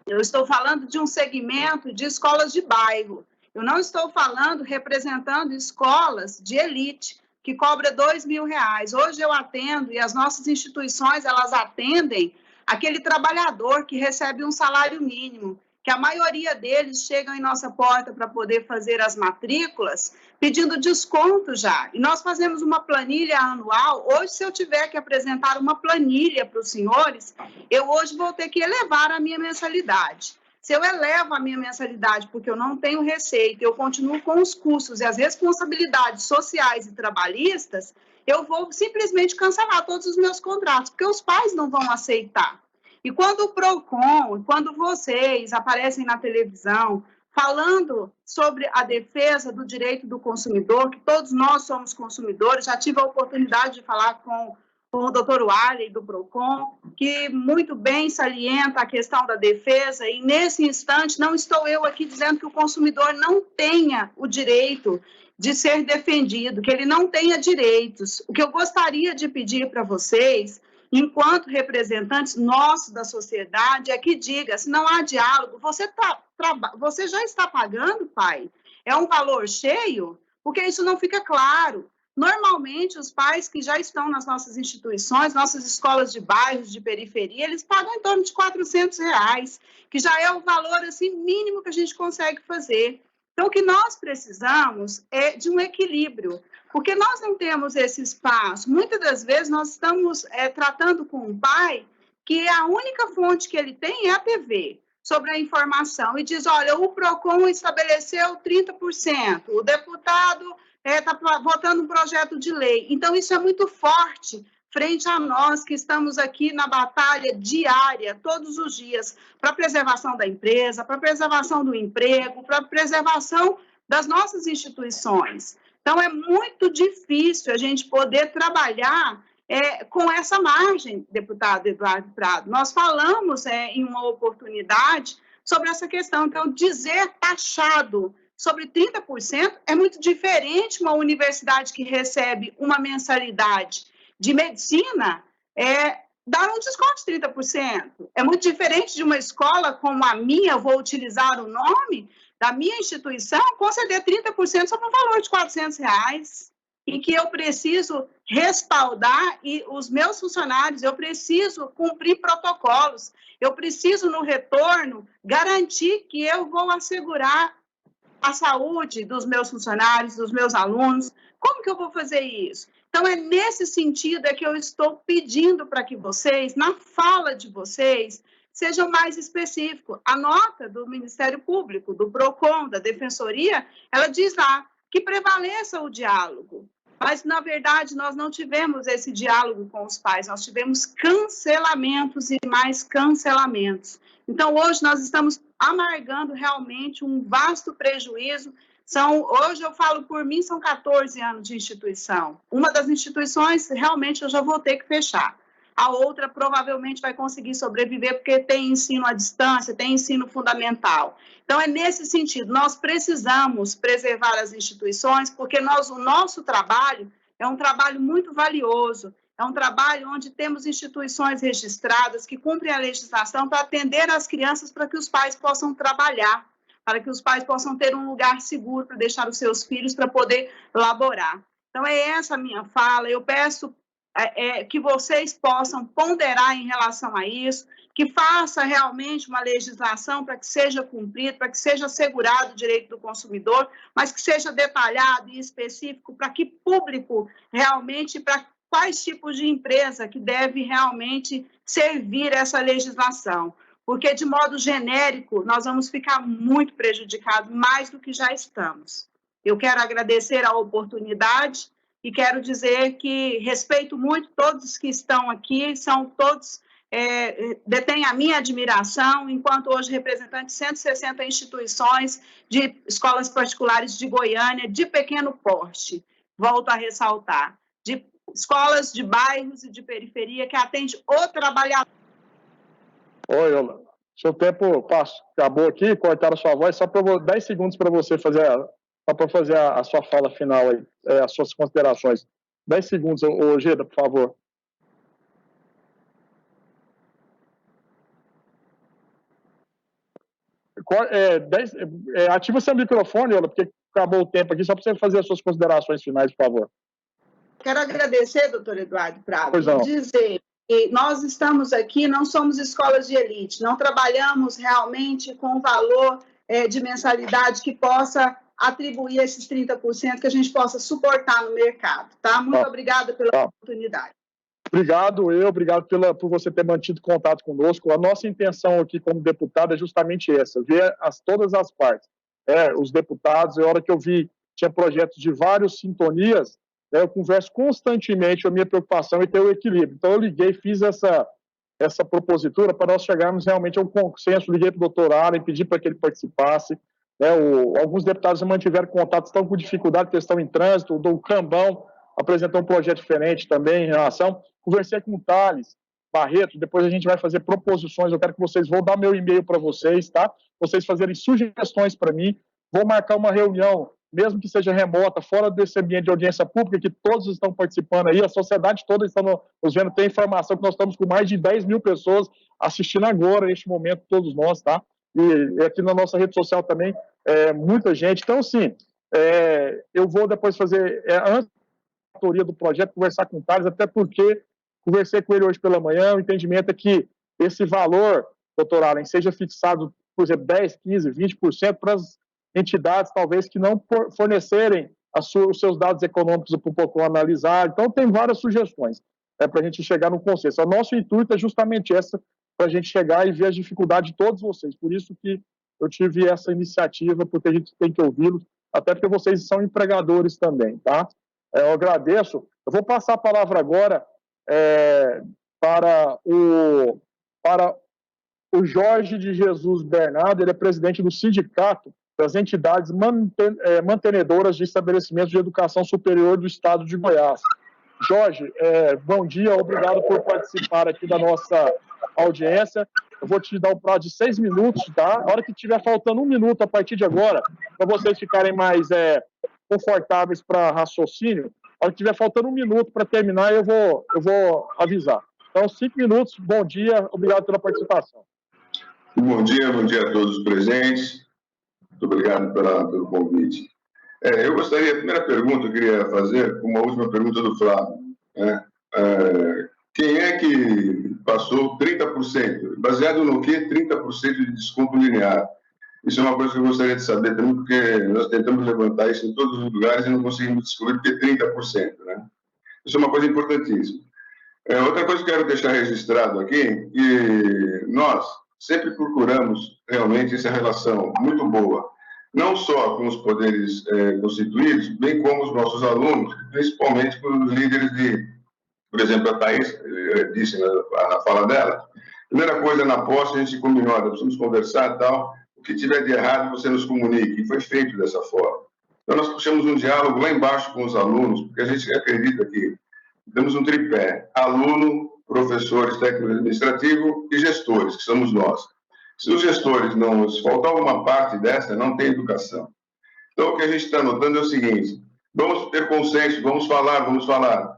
Eu estou falando de um segmento de escolas de bairro. Eu não estou falando representando escolas de elite, que cobra R$2.000. Hoje eu atendo, e as nossas instituições, elas atendem aquele trabalhador que recebe um salário mínimo, que a maioria deles chegam em nossa porta para poder fazer as matrículas, pedindo desconto já. E nós fazemos uma planilha anual. Hoje, se eu tiver que apresentar uma planilha para os senhores, eu hoje vou ter que elevar a minha mensalidade. Se eu elevo a minha mensalidade porque eu não tenho receita, eu continuo com os custos e as responsabilidades sociais e trabalhistas, eu vou simplesmente cancelar todos os meus contratos, porque os pais não vão aceitar. E quando o PROCON, quando vocês aparecem na televisão falando sobre a defesa do direito do consumidor, que todos nós somos consumidores, já tive a oportunidade de falar com com o doutor Wally, do PROCON, que muito bem salienta a questão da defesa, e nesse instante não estou eu aqui dizendo que o consumidor não tenha o direito de ser defendido, que ele não tenha direitos. O que eu gostaria de pedir para vocês, enquanto representantes nossos da sociedade, é que diga, se não há diálogo, você já está pagando, pai? É um valor cheio? Porque isso não fica claro. Normalmente, os pais que já estão nas nossas instituições, nossas escolas de bairros, de periferia, eles pagam em torno de R$400, que já é o valor assim, mínimo que a gente consegue fazer. Então, o que nós precisamos é de um equilíbrio, porque nós não temos esse espaço. Muitas das vezes, nós estamos tratando com um pai que a única fonte que ele tem é a TV, sobre a informação, e diz, olha, o PROCON estabeleceu 30%, o deputado está votando um projeto de lei. Então, isso é muito forte frente a nós que estamos aqui na batalha diária, todos os dias, para a preservação da empresa, para a preservação do emprego, para a preservação das nossas instituições. Então, é muito difícil a gente poder trabalhar com essa margem, deputado Eduardo Prado. Nós falamos em uma oportunidade sobre essa questão. Então, dizer taxado sobre 30% é muito diferente uma universidade que recebe uma mensalidade de medicina dar um desconto de 30%. É muito diferente de uma escola como a minha, eu vou utilizar o nome da minha instituição, conceder 30% sobre um valor de R$400, e que eu preciso respaldar, e os meus funcionários, eu preciso cumprir protocolos, eu preciso, no retorno, garantir que eu vou assegurar a saúde dos meus funcionários, dos meus alunos. Como que eu vou fazer isso? Então, é nesse sentido que eu estou pedindo para que vocês, na fala de vocês, sejam mais específicos. A nota do Ministério Público, do PROCON, da Defensoria, ela diz lá que prevaleça o diálogo. Mas, na verdade, nós não tivemos esse diálogo com os pais, nós tivemos cancelamentos e mais cancelamentos. Então, hoje nós estamos amargando realmente um vasto prejuízo. Hoje eu falo por mim, são 14 anos de instituição. Uma das instituições, realmente, eu já vou ter que fechar. A outra provavelmente vai conseguir sobreviver porque tem ensino à distância, tem ensino fundamental. Então, é nesse sentido, nós precisamos preservar as instituições, porque o nosso trabalho é um trabalho muito valioso, é um trabalho onde temos instituições registradas que cumprem a legislação para atender as crianças para que os pais possam trabalhar, para que os pais possam ter um lugar seguro para deixar os seus filhos para poder laborar. Então, é essa a minha fala. Eu peço que vocês possam ponderar em relação a isso, que faça realmente uma legislação para que seja cumprido, para que seja assegurado o direito do consumidor, mas que seja detalhado e específico para que público realmente, para quais tipos de empresa que deve realmente servir essa legislação. Porque, de modo genérico, nós vamos ficar muito prejudicados, mais do que já estamos. Eu quero agradecer a oportunidade e quero dizer que respeito muito todos que estão aqui, são todos, detêm a minha admiração, enquanto hoje representante de 160 instituições de escolas particulares de Goiânia, de pequeno porte, volto a ressaltar, de escolas de bairros e de periferia que atende o trabalhador. Oi, Olá. Seu tempo acabou aqui, cortaram a sua voz, só para 10 segundos para você fazer a sua fala final aí, as suas considerações. 10 segundos, Geda, por favor. Ativa seu microfone, Olá, porque acabou o tempo aqui, só para você fazer as suas considerações finais, por favor. Quero agradecer, doutor Eduardo Prado, e dizer que nós estamos aqui, não somos escolas de elite, não trabalhamos realmente com valor de mensalidade que possa atribuir esses 30% que a gente possa suportar no mercado, tá? Muito obrigada pela oportunidade. Obrigado por você ter mantido contato conosco. A nossa intenção aqui como deputado é justamente essa, ver todas as partes. Os deputados, a hora que eu vi, tinha projetos de várias sintonias, eu converso constantemente, a minha preocupação é ter o equilíbrio. Então, eu liguei, fiz essa propositura para nós chegarmos realmente a um consenso, liguei para o doutor Allen, pedi para que ele participasse. Alguns deputados mantiveram contato, estão com dificuldade, porque estão em trânsito, o Cambão apresentou um projeto diferente também em relação. Conversei com o Thales Barreto, depois a gente vai fazer proposições, eu quero que vocês, vou dar meu e-mail para vocês, tá? Vocês fazerem sugestões para mim, vou marcar uma reunião, mesmo que seja remota, fora desse ambiente de audiência pública, que todos estão participando aí, a sociedade toda está nos vendo, tem informação que nós estamos com mais de 10 mil pessoas assistindo agora, neste momento, todos nós, tá? E aqui na nossa rede social também, muita gente. Então, sim, eu vou depois fazer, antes da autoria do projeto, conversar com o Thales, até porque conversei com ele hoje pela manhã, o entendimento é que esse valor, doutor Allen, seja fixado, por exemplo, 10%, 15%, 20% para as entidades, talvez, que não fornecerem os seus dados econômicos para o PROCON analisar. Então, tem várias sugestões para a gente chegar no consenso. O nosso intuito é justamente essa, para a gente chegar e ver as dificuldades de todos vocês. Por isso que eu tive essa iniciativa, porque a gente tem que ouvi-los, até porque vocês são empregadores também, tá? Eu agradeço. Eu vou passar a palavra agora para o Jorge de Jesus Bernardo, ele é presidente do Sindicato das Entidades Mantenedoras de Estabelecimentos de Educação Superior do Estado de Goiás. Jorge, bom dia, obrigado por participar aqui da nossa audiência. Eu vou te dar um prazo de 6 minutos, tá? Na hora que tiver faltando 1 minuto a partir de agora, para vocês ficarem mais confortáveis para raciocínio, na hora que tiver faltando 1 minuto para terminar, eu vou avisar. Então, 5 minutos, bom dia, obrigado pela participação. Bom dia a todos os presentes. Muito obrigado pelo convite. Eu gostaria, a primeira pergunta eu queria fazer, uma última pergunta do Flávio. Quem é que passou 30%? Baseado no quê 30% de desconto linear? Isso é uma coisa que eu gostaria de saber também, porque nós tentamos levantar isso em todos os lugares e não conseguimos descobrir porque é 30%, né? Isso é uma coisa importantíssima. Outra coisa que eu quero deixar registrado aqui, que nós sempre procuramos realmente essa relação muito boa, não só com os poderes constituídos, bem como os nossos alunos, principalmente com os líderes por exemplo, a Thaís disse na fala dela, primeira coisa, na posse, a gente combinou, precisamos conversar e tal, o que tiver de errado, você nos comunique, e foi feito dessa forma. Então, nós puxamos um diálogo lá embaixo com os alunos, porque a gente acredita que temos um tripé, aluno, professores, técnico administrativo e gestores, que somos nós. Se os gestores não, se faltar alguma parte dessa, não tem educação. Então, o que a gente está notando é o seguinte, vamos ter consenso, vamos falar.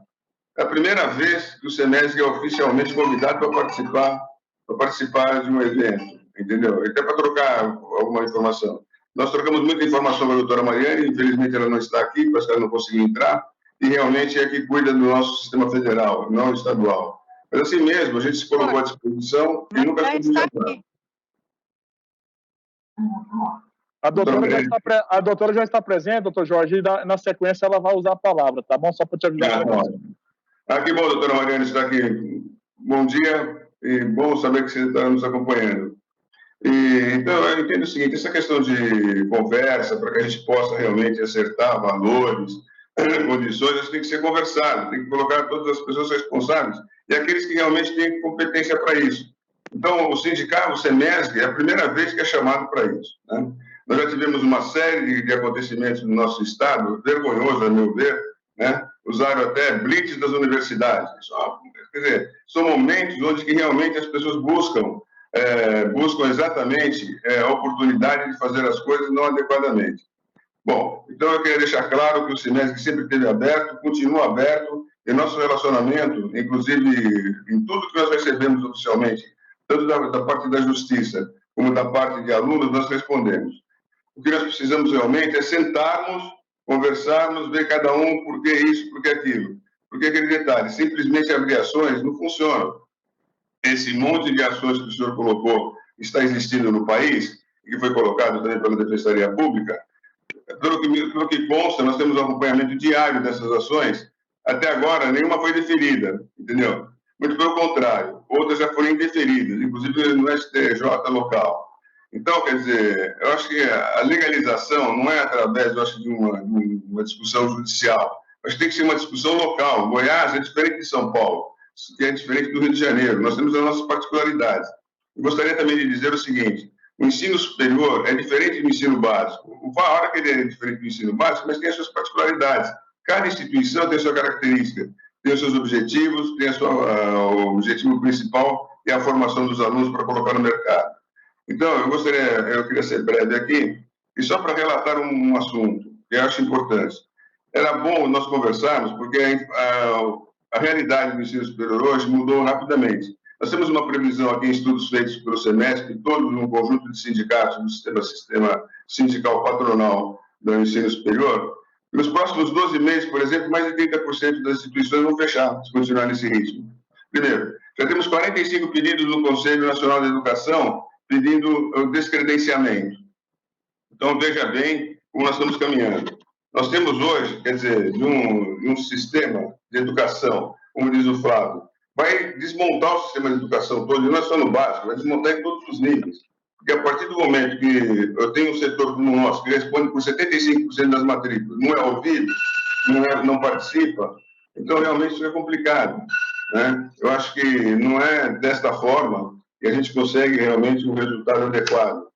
É a primeira vez que o SEMESG é oficialmente convidado para participar de um evento, entendeu? Até para trocar alguma informação. Nós trocamos muita informação com a doutora Mariane, infelizmente ela não está aqui, parece que ela não conseguiu entrar, e realmente é que cuida do nosso sistema federal, não estadual. Mas assim mesmo, a gente se colocou à disposição e nunca soube entrar. A doutora já está presente, doutor Jorge, e na sequência ela vai usar a palavra, tá bom? Só para te avisar. Que bom, doutora Mariane, está aqui. Bom dia e bom saber que você está nos acompanhando. Então, eu entendo o seguinte, essa questão de conversa, para que a gente possa realmente acertar valores, condições, isso tem que ser conversado, tem que colocar todas as pessoas responsáveis e aqueles que realmente têm competência para isso. Então, o sindicato, o SEMESG, é a primeira vez que é chamado para isso, né? Nós já tivemos uma série de acontecimentos no nosso estado, vergonhoso, a meu ver, né? Usaram até blitz das universidades. Quer dizer, são momentos onde que realmente as pessoas buscam exatamente a oportunidade de fazer as coisas não adequadamente. Bom, então eu queria deixar claro que o SEMESG sempre esteve aberto, continua aberto, e nosso relacionamento, inclusive em tudo que nós recebemos oficialmente, tanto da parte da Justiça como da parte de alunos, nós respondemos. O que nós precisamos realmente é sentarmos, conversarmos, ver cada um por que isso, por que aquilo. Porque aquele detalhe, simplesmente abrir ações não funciona. Esse monte de ações que o senhor colocou está existindo no país, e que foi colocado também pela Defensoria Pública, pelo que consta, nós temos um acompanhamento diário dessas ações. Até agora, nenhuma foi deferida, entendeu? Muito pelo contrário, outras já foram indeferidas, inclusive no STJ local. Então, quer dizer, eu acho que a legalização não é através, eu acho, de uma discussão judicial. Acho que tem que ser uma discussão local. Goiás é diferente de São Paulo, que é diferente do Rio de Janeiro. Nós temos as nossas particularidades. Eu gostaria também de dizer o seguinte, o ensino superior é diferente do ensino básico. O hora que ele é diferente do ensino básico, mas tem as suas particularidades. Cada instituição tem a sua característica, tem os seus objetivos, tem o objetivo principal, que é a formação dos alunos para colocar no mercado. Então, eu queria ser breve aqui, e só para relatar um assunto que eu acho importante. Era bom nós conversarmos, porque a realidade do ensino superior hoje mudou rapidamente. Nós temos uma previsão aqui em estudos feitos pelo SEMESC, todos um conjunto de sindicatos do sistema sindical patronal do ensino superior. Nos próximos 12 meses, por exemplo, mais de 30% das instituições vão fechar, se continuar nesse ritmo. Primeiro, já temos 45 pedidos no Conselho Nacional de Educação pedindo o descredenciamento. Então, veja bem como nós estamos caminhando. Nós temos hoje, quer dizer, de um sistema de educação, como diz o Flávio, vai desmontar o sistema de educação todo, não é só no básico, vai desmontar em todos os níveis. Porque a partir do momento que eu tenho um setor como o nosso, que responde por 75% das matrículas, não é ouvido, não participa, então realmente isso é complicado, né? Eu acho que não é desta forma que a gente consegue realmente um resultado adequado.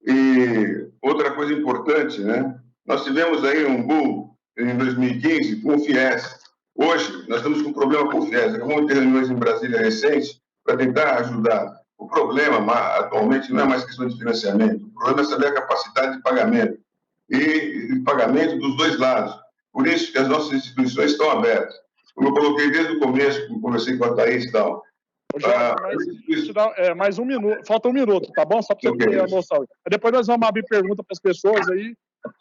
E outra coisa importante, né? Nós tivemos aí um boom em 2015 com o FIES. Hoje, nós estamos com um problema com o FIES. Vamos ter reuniões em Brasília recente para tentar ajudar. O problema, atualmente, não é mais questão de financiamento. O problema é saber a capacidade de pagamento. E de pagamento dos dois lados. Por isso que as nossas instituições estão abertas. Como eu coloquei desde o começo, quando conversei com a Thaís e tal. Mais um minuto, falta um minuto, tá bom? Só para você ter a noção. Depois nós vamos abrir pergunta para as pessoas aí.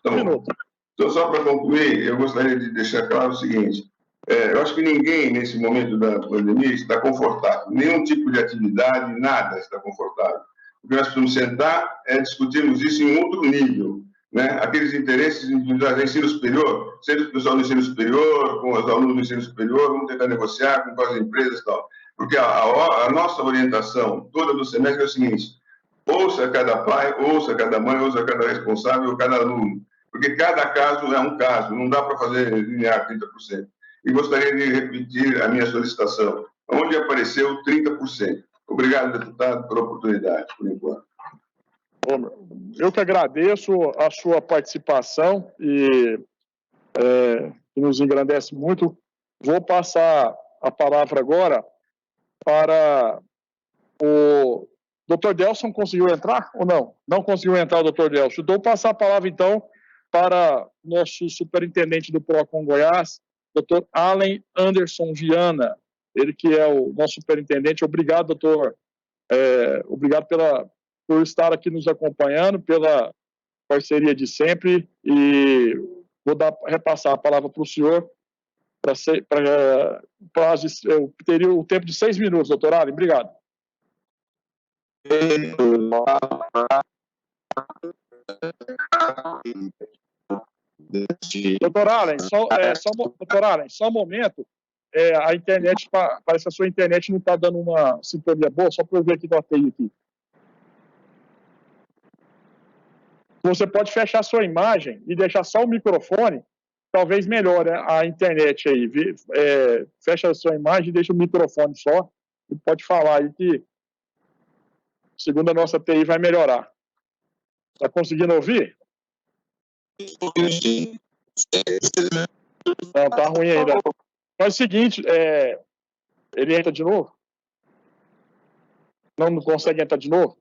Um minuto. Então, só para concluir, eu gostaria de deixar claro o seguinte: eu acho que ninguém, nesse momento da pandemia, está confortável. Nenhum tipo de atividade, nada está confortável. O que nós precisamos sentar é discutirmos isso em outro nível. Né? Aqueles interesses individuais do ensino superior, seja o pessoal do ensino superior, com os alunos do ensino superior, vamos tentar negociar com as empresas e tal. Porque a nossa orientação toda do semestre é o seguinte: ouça cada pai, ouça cada mãe, ouça cada responsável, cada aluno. Porque cada caso é um caso, não dá para fazer linear 30%. E gostaria de repetir a minha solicitação, onde apareceu 30%. Obrigado, deputado, pela oportunidade, por enquanto. Eu que agradeço a sua participação e que nos engrandece muito. Vou passar a palavra agora para o doutor Delson. Conseguiu entrar ou não? Não conseguiu entrar o doutor Delson. Vou passar a palavra, então, para nosso superintendente do PROCON Goiás, doutor Allen Anderson Viana, ele que é o nosso superintendente. Obrigado, doutor. Obrigado por estar aqui nos acompanhando, pela parceria de sempre, e vou repassar a palavra para o senhor, eu teria o tempo de 6 minutos, doutor Allen. Obrigado. Doutor Allen, só um momento. A internet, parece que a sua internet não está dando uma sintonia boa, só para eu ver aqui do ATI aqui. Você pode fechar a sua imagem e deixar só o microfone, talvez melhore a internet aí. Fecha a sua imagem e deixa o microfone só, e pode falar aí que, segundo a nossa TI, vai melhorar. Está conseguindo ouvir? Não, está ruim ainda. Mas é o seguinte, ele entra de novo? Não consegue entrar de novo?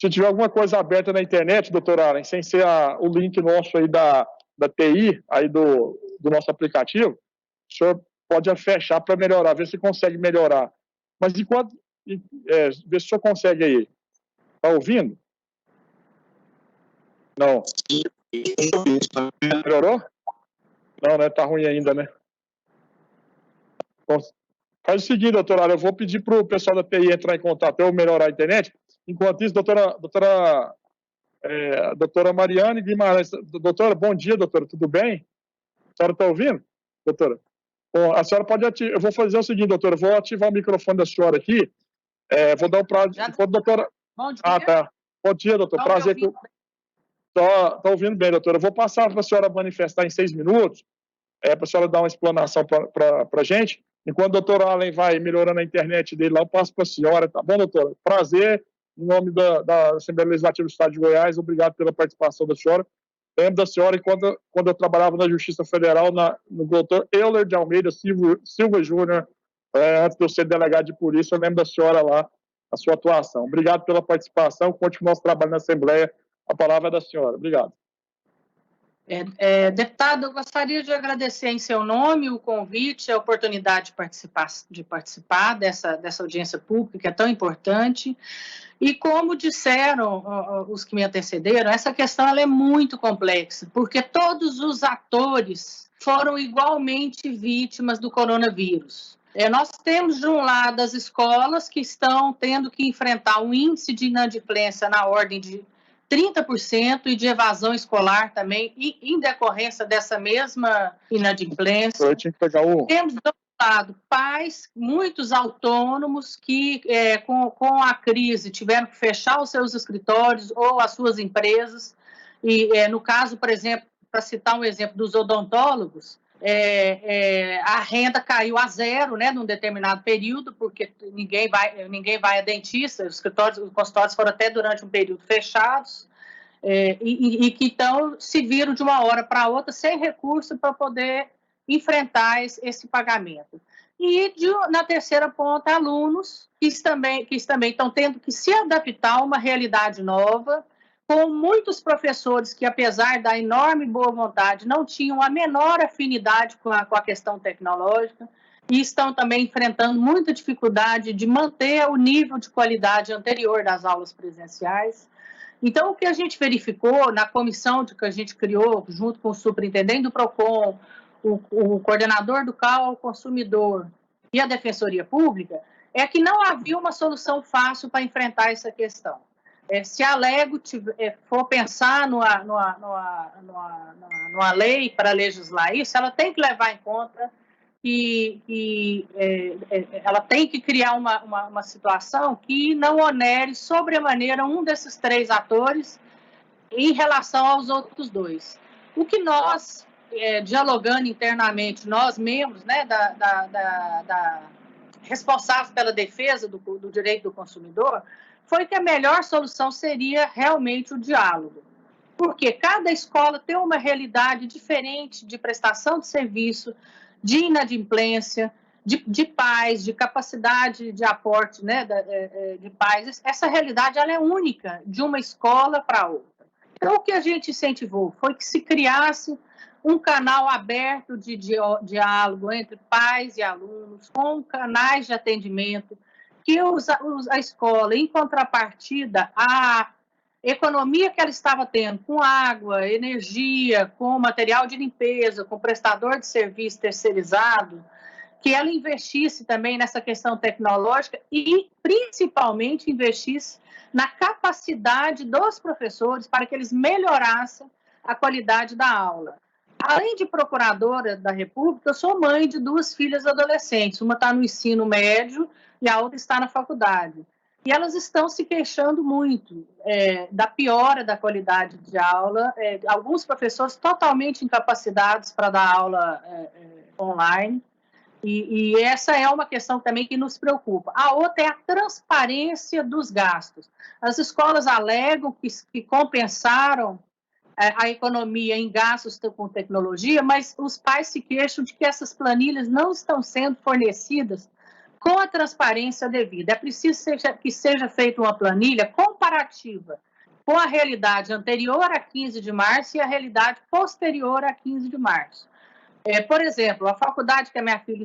Se tiver alguma coisa aberta na internet, doutor Allen, sem ser o link nosso aí da TI, aí do nosso aplicativo, o senhor pode fechar para melhorar, ver se consegue melhorar. Mas enquanto... ver se o senhor consegue aí. Está ouvindo? Não. Melhorou? Não, né? Está ruim ainda, né? Faz o seguinte, doutor Allen, eu vou pedir para o pessoal da TI entrar em contato para eu melhorar a internet. Enquanto isso, doutora Mariane Guimarães. Doutora, bom dia, doutora, tudo bem? A senhora está ouvindo, doutora? Bom, a senhora pode ativar. Eu vou fazer o seguinte, doutora, eu vou ativar o microfone da senhora aqui. Vou dar um prazo. Doutora... Bom dia. Tá. Bom dia, doutor. Prazer que Está ouvindo bem, doutora. Eu vou passar para a senhora manifestar em 6 minutos, para a senhora dar uma explanação para a gente. Enquanto o doutor Allen vai melhorando a internet dele lá, eu passo para a senhora. Tá bom, doutora? Prazer em nome da Assembleia Legislativa do Estado de Goiás, obrigado pela participação da senhora. Lembro da senhora, quando eu trabalhava na Justiça Federal, no doutor Euler de Almeida Silva Júnior, antes de eu ser delegado de polícia, eu lembro da senhora lá, a sua atuação. Obrigado pela participação, continue nosso trabalho na Assembleia. A palavra é da senhora. Obrigado. Deputado, eu gostaria de agradecer em seu nome o convite, a oportunidade de participar dessa audiência pública, que é tão importante. E como disseram os que me antecederam, essa questão ela é muito complexa, porque todos os atores foram igualmente vítimas do coronavírus. Nós temos, de um lado, as escolas que estão tendo que enfrentar um índice de inadimplência na ordem de 30% e de evasão escolar também, e em decorrência dessa mesma inadimplência. Eu tinha que pegar o... Temos, do outro lado, pais, muitos autônomos que, com a crise, tiveram que fechar os seus escritórios ou as suas empresas. E, no caso, por exemplo, para citar um exemplo dos odontólogos, a renda caiu a zero, né, num determinado período, porque ninguém vai a dentista, os consultórios foram até durante um período fechados, e que então se viram de uma hora para outra sem recurso para poder enfrentar esse pagamento. E, na terceira ponta, alunos que também estão tendo que se adaptar a uma realidade nova, com muitos professores que, apesar da enorme boa vontade, não tinham a menor afinidade com a questão tecnológica e estão também enfrentando muita dificuldade de manter o nível de qualidade anterior das aulas presenciais. Então, o que a gente verificou na comissão que a gente criou, junto com o superintendente do PROCON, o coordenador do CAU ao Consumidor e a Defensoria Pública, é que não havia uma solução fácil para enfrentar essa questão. Se a Lego for pensar numa lei para legislar isso, ela tem que levar em conta que ela tem que criar uma situação que não onere sobremaneira um desses três atores em relação aos outros dois. O que nós, dialogando internamente, nós membros, né, responsáveis pela defesa do direito do consumidor, foi que a melhor solução seria realmente o diálogo. Porque cada escola tem uma realidade diferente de prestação de serviço, de inadimplência, de pais, de capacidade de aporte, né, de pais. Essa realidade ela é única de uma escola para outra. Então, o que a gente incentivou foi que se criasse um canal aberto de diálogo entre pais e alunos, com canais de atendimento, que a escola, em contrapartida à economia que ela estava tendo com água, energia, com material de limpeza, com prestador de serviço terceirizado, que ela investisse também nessa questão tecnológica e, principalmente, investisse na capacidade dos professores para que eles melhorassem a qualidade da aula. Além de procuradora da República, eu sou mãe de duas filhas adolescentes. Uma está no ensino médio e a outra está na faculdade. E elas estão se queixando muito da piora da qualidade de aula, alguns professores totalmente incapacitados para dar aula online, e essa é uma questão também que nos preocupa. A outra é a transparência dos gastos. As escolas alegam que compensaram a economia em gastos com tecnologia, mas os pais se queixam de que essas planilhas não estão sendo fornecidas com a transparência devida. É preciso que seja feita uma planilha comparativa com a realidade anterior a 15 de março e a realidade posterior a 15 de março. Por exemplo, a faculdade que a minha filha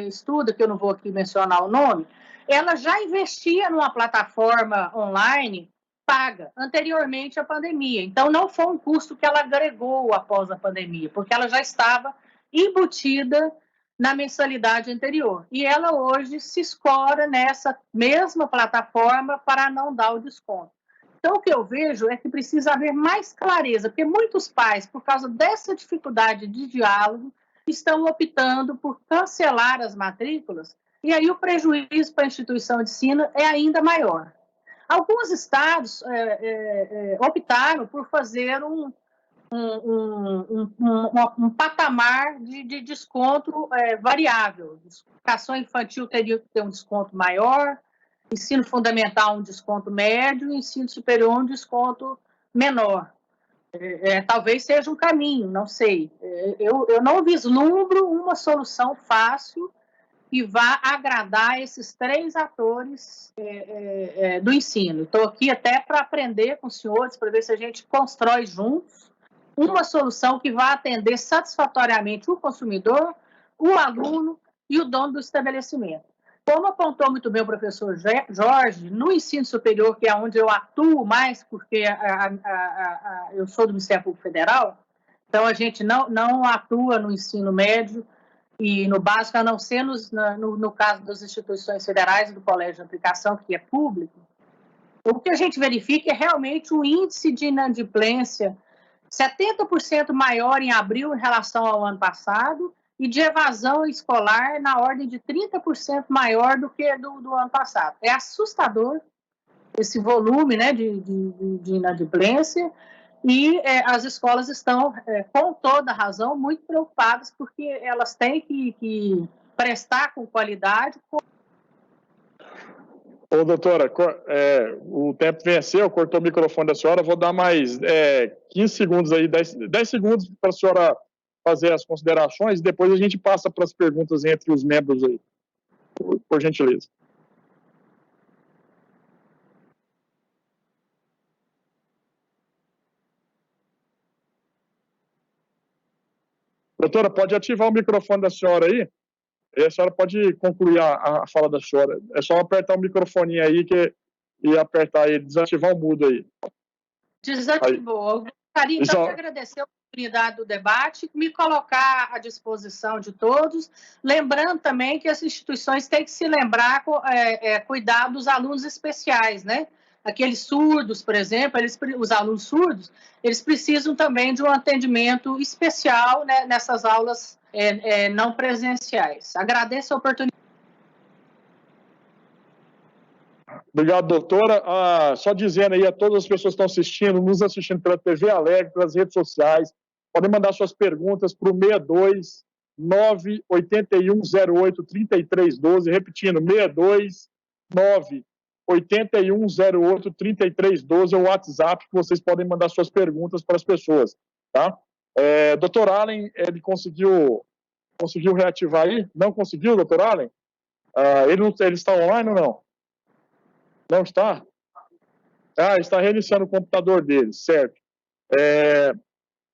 estuda, que eu não vou aqui mencionar o nome, ela já investia numa plataforma online paga anteriormente à pandemia. Então, não foi um custo que ela agregou após a pandemia, porque ela já estava embutida na mensalidade anterior. E ela hoje se escora nessa mesma plataforma para não dar o desconto. Então, o que eu vejo é que precisa haver mais clareza, porque muitos pais, por causa dessa dificuldade de diálogo, estão optando por cancelar as matrículas, e aí o prejuízo para a instituição de ensino é ainda maior. Alguns estados optaram por fazer um patamar de desconto variável. Educação infantil teria que ter um desconto maior, ensino fundamental um desconto médio, ensino superior um desconto menor. Talvez seja um caminho, não sei. Eu não vislumbro uma solução fácil que vá agradar esses 3 atores do ensino. Estou aqui até para aprender com os senhores, para ver se a gente constrói juntos uma solução que vá atender satisfatoriamente o consumidor, o aluno e o dono do estabelecimento. Como apontou muito bem o professor Jorge, no ensino superior, que é onde eu atuo mais, porque eu sou do Ministério Público Federal, então a gente não atua no ensino médio e no básico, a não ser no caso das instituições federais e do colégio de aplicação, que é público. O que a gente verifica é realmente um índice de inadimplência 70% maior em abril em relação ao ano passado e de evasão escolar na ordem de 30% maior do que do ano passado. É assustador esse volume, né, de inadimplência e as escolas estão, com toda razão, muito preocupadas porque elas têm que prestar com qualidade. Ô, doutora, o tempo venceu, cortou o microfone da senhora, vou dar mais 15 segundos aí, 10 segundos para a senhora fazer as considerações e depois a gente passa para as perguntas entre os membros aí, por gentileza. Doutora, pode ativar o microfone da senhora aí? E a senhora pode concluir a fala da senhora. É só apertar o microfone aí e apertar ele, desativar o mudo aí. Desativou. Eu gostaria, então, de agradecer a oportunidade do debate, me colocar à disposição de todos, lembrando também que as instituições têm que se lembrar, cuidar dos alunos especiais, né? Aqueles surdos, por exemplo, os alunos surdos, eles precisam também de um atendimento especial, né, nessas aulas não presenciais. Agradeço a oportunidade. Obrigado, doutora. Só dizendo aí a todas as pessoas que estão assistindo, nos assistindo pela TV Alegre, pelas redes sociais, podem mandar suas perguntas para o 62 98108 3312, repetindo, 62 98108 3312 é o WhatsApp que vocês podem mandar suas perguntas para as pessoas, tá? Doutor Allen, ele conseguiu reativar aí? Não conseguiu, doutor Allen? Ele está online ou não? Não está? Está reiniciando o computador dele, certo.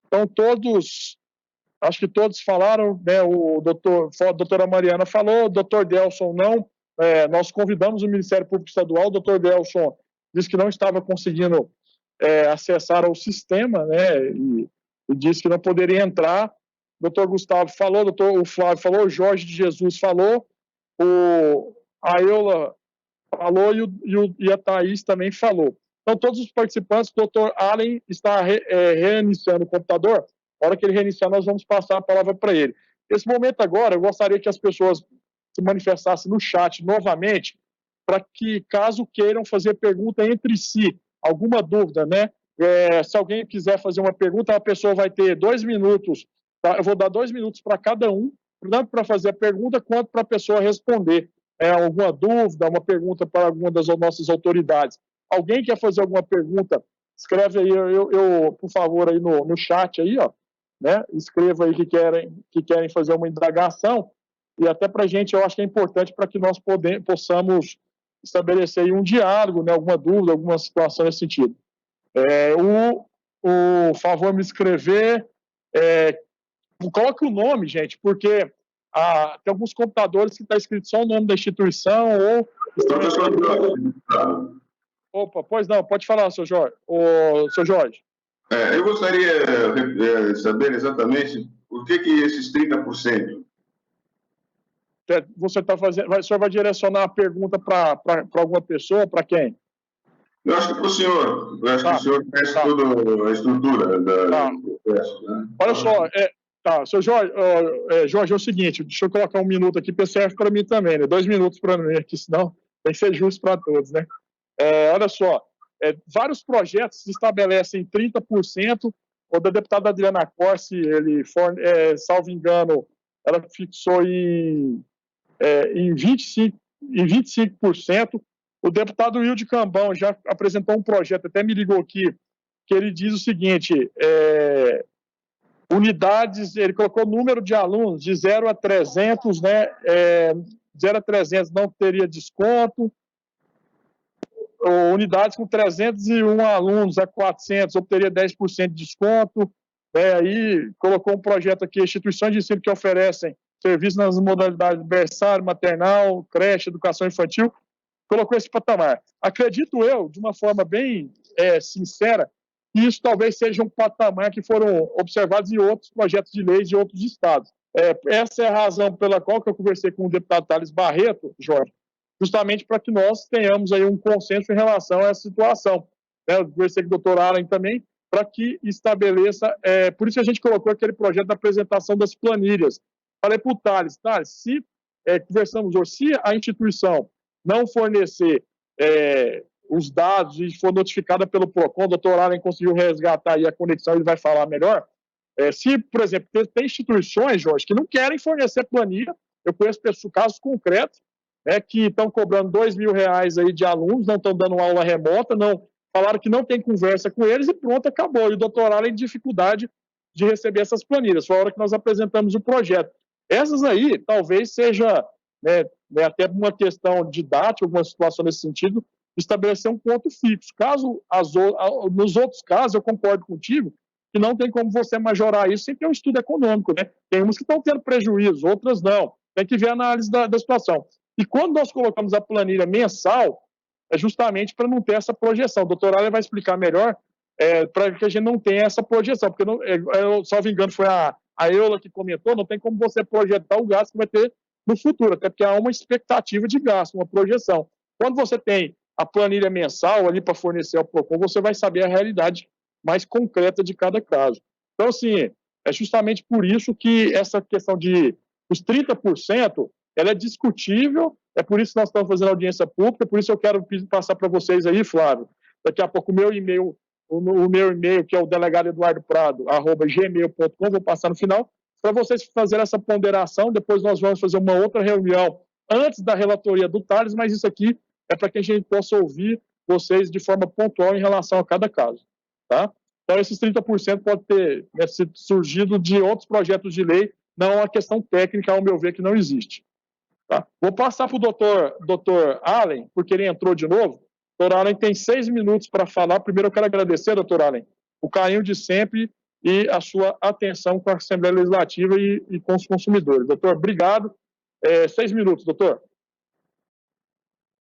Então, acho que todos falaram, né, a doutora Mariana falou, o doutor Delson não, nós convidamos o Ministério Público Estadual, o doutor Delson disse que não estava conseguindo acessar ao sistema, né, e disse que não poderia entrar. O doutor Gustavo falou, o Flávio falou, o Jorge de Jesus falou, a Eula falou e a Thaís também falou. Então, todos os participantes, o doutor Allen está reiniciando o computador. Na hora que ele reiniciar, nós vamos passar a palavra para ele. Nesse momento agora, eu gostaria que as pessoas se manifestassem no chat novamente, para que, caso queiram fazer pergunta entre si, alguma dúvida, né? Se alguém quiser fazer uma pergunta, a pessoa vai ter 2 minutos, tá? Eu vou dar 2 minutos para cada um, tanto para fazer a pergunta, quanto para a pessoa responder. Alguma dúvida, uma pergunta para alguma das nossas autoridades. Alguém quer fazer alguma pergunta? Escreve aí, por favor, aí no chat aí, ó, né? Escreva aí que querem fazer uma indagação, e até para a gente, eu acho que é importante para que nós possamos estabelecer aí um diálogo, né? Alguma dúvida, alguma situação nesse sentido. Favor me escrever, coloque o nome, gente, porque tem alguns computadores que está escrito só o nome da instituição ou... Opa, pois não, pode falar, seu Jorge. Seu Jorge. Eu gostaria de saber exatamente por que esses 30%. Você está fazendo... O senhor vai direcionar a pergunta para alguma pessoa, para quem? Eu acho que para o senhor. Eu acho que o senhor conhece toda a estrutura do processo. Né? Olha só, seu Jorge, Jorge, é o seguinte, deixa eu colocar 1 minuto aqui, porque serve para mim também, né? 2 minutos para mim aqui, senão tem que ser justo para todos, né? Olha só, vários projetos estabelecem 30%, o da deputada Adriana Corsi, salvo engano, ela fixou em 25%, O deputado Wilde Cambão já apresentou um projeto, até me ligou aqui, que ele diz o seguinte, unidades, ele colocou o número de alunos de 0 a 300, né? 0 a 300 não teria desconto, ou unidades com 301 alunos a 400 obteria 10% de desconto. Aí colocou um projeto aqui, instituições de ensino que oferecem serviços nas modalidades berçário, maternal, creche, educação infantil, colocou esse patamar. Acredito eu, de uma forma bem sincera, que isso talvez seja um patamar que foram observados em outros projetos de leis de outros estados. Essa é a razão pela qual que eu conversei com o deputado Thales Barreto, Jorge, justamente para que nós tenhamos aí um consenso em relação a essa situação. Eu conversei com o doutor Alan também, para que estabeleça, por isso a gente colocou aquele projeto da apresentação das planilhas. Falei para o Thales, se conversamos hoje, se a instituição não fornecer os dados e for notificada pelo PROCON, o doutor Alan conseguiu resgatar aí a conexão, ele vai falar melhor. Se, por exemplo, tem instituições, Jorge, que não querem fornecer planilha, eu conheço casos concretos, que estão cobrando R$2.000 aí de alunos, não estão dando aula remota, falaram que não tem conversa com eles e pronto, acabou. E o doutor Alan tem dificuldade de receber essas planilhas. Foi a hora que nós apresentamos o projeto. Essas aí, talvez seja até uma questão didática, alguma situação nesse sentido, estabelecer um ponto fixo. Caso nos outros casos, eu concordo contigo, que não tem como você majorar isso sem ter um estudo econômico, né? Tem umas que estão tendo prejuízo, outras não. Tem que ver a análise da situação. E quando nós colocamos a planilha mensal, é justamente para não ter essa projeção. O doutor Alan vai explicar melhor, para que a gente não tenha essa projeção, porque, salvo engano, foi a Eula que comentou, não tem como você projetar o gasto que vai ter no futuro, até porque há uma expectativa de gasto, uma projeção. Quando você tem a planilha mensal ali para fornecer ao PROCON, você vai saber a realidade mais concreta de cada caso. Então, assim, é justamente por isso que essa questão de os 30%, ela é discutível, é por isso que nós estamos fazendo audiência pública, por isso eu quero passar para vocês aí, Flávio, daqui a pouco o meu e-mail, que é o delegado Eduardo Prado, @gmail.com, vou passar no final, para vocês fazerem essa ponderação, depois nós vamos fazer uma outra reunião antes da relatoria do Thales, mas isso aqui é para que a gente possa ouvir vocês de forma pontual em relação a cada caso, tá? Então, esses 30% pode ter surgido de outros projetos de lei, não é uma questão técnica, ao meu ver, que não existe. Tá? Vou passar para o doutor Allen, porque ele entrou de novo. Doutor Allen tem 6 minutos para falar. Primeiro, eu quero agradecer, doutor Allen, o carinho de sempre e a sua atenção com a Assembleia Legislativa e com os consumidores. Doutor, obrigado. 6 minutos, doutor.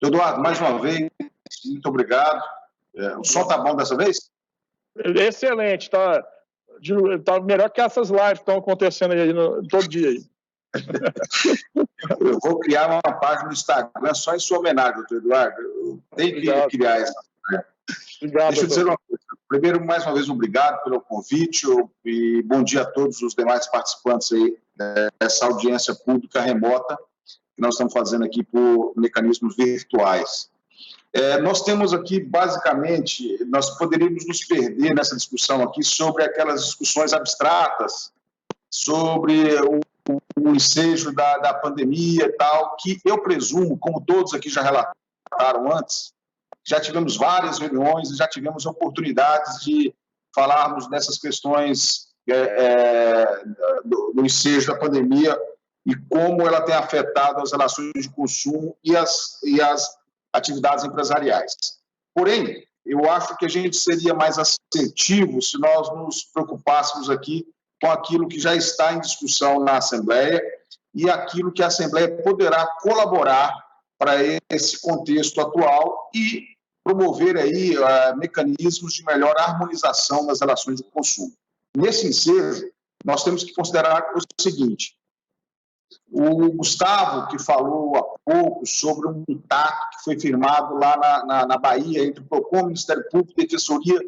Eduardo, mais uma vez, muito obrigado. O som está bom dessa vez? Excelente, tá melhor que essas lives que estão acontecendo aí todo dia. Aí. Eu vou criar uma página no Instagram só em sua homenagem, doutor Eduardo. Eu tenho que criar essa. Obrigado, deixa eu dizer uma coisa. Primeiro, mais uma vez, obrigado pelo convite e bom dia a todos os demais participantes aí dessa audiência pública remota que nós estamos fazendo aqui por mecanismos virtuais. Nós temos aqui, basicamente, nós poderíamos nos perder nessa discussão aqui sobre aquelas discussões abstratas, sobre o ensejo da pandemia e tal, que eu presumo, como todos aqui já relataram antes, já tivemos várias reuniões e já tivemos oportunidades de falarmos dessas questões do ensejo da pandemia e como ela tem afetado as relações de consumo e as atividades empresariais. Porém, eu acho que a gente seria mais assertivo se nós nos preocupássemos aqui com aquilo que já está em discussão na Assembleia e aquilo que a Assembleia poderá colaborar para esse contexto atual e promover aí mecanismos de melhor harmonização das relações de consumo. Nesse ensejo, nós temos que considerar o seguinte: o Gustavo, que falou há pouco sobre um TAC que foi firmado lá na Bahia, entre o PROCON, Ministério Público, Defensoria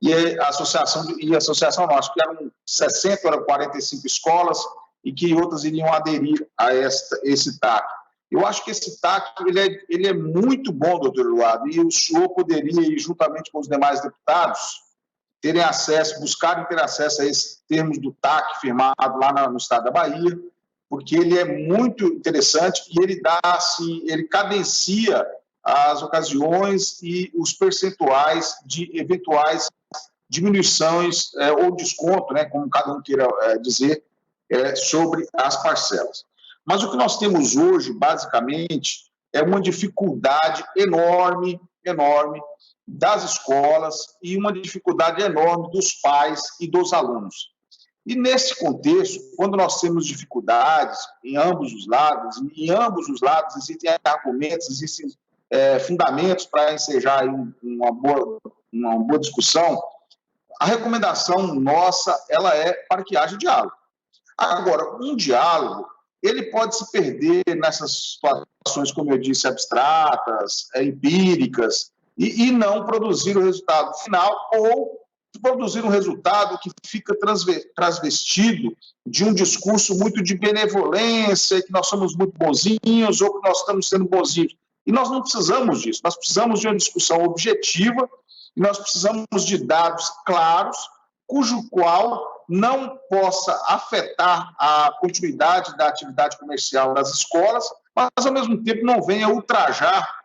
e a associação, acho que eram 60, eram 45 escolas, e que outras iriam aderir a esse TAC. Eu acho que esse TAC ele é muito bom, doutor Eduardo, e o senhor poderia, juntamente com os demais deputados, buscarem ter acesso a esses termos do TAC firmado lá no estado da Bahia, porque ele é muito interessante e ele cadencia as ocasiões e os percentuais de eventuais diminuições ou desconto, né, como cada um queira dizer, sobre as parcelas. Mas o que nós temos hoje, basicamente, é uma dificuldade enorme das escolas e uma dificuldade enorme dos pais e dos alunos. E nesse contexto, quando nós temos dificuldades em ambos os lados existem argumentos, existem fundamentos para ensejar aí uma boa discussão, a recomendação nossa, ela é para que haja diálogo. Agora, um diálogo, ele pode se perder nessas situações, como eu disse, abstratas, empíricas, e não produzir o resultado final, ou produzir um resultado que fica transvestido de um discurso muito de benevolência, que nós somos muito bonzinhos, ou que nós estamos sendo bonzinhos. E nós não precisamos disso, nós precisamos de uma discussão objetiva, e nós precisamos de dados claros, cujo qual não possa afetar a continuidade da atividade comercial das escolas, mas, ao mesmo tempo, não venha ultrajar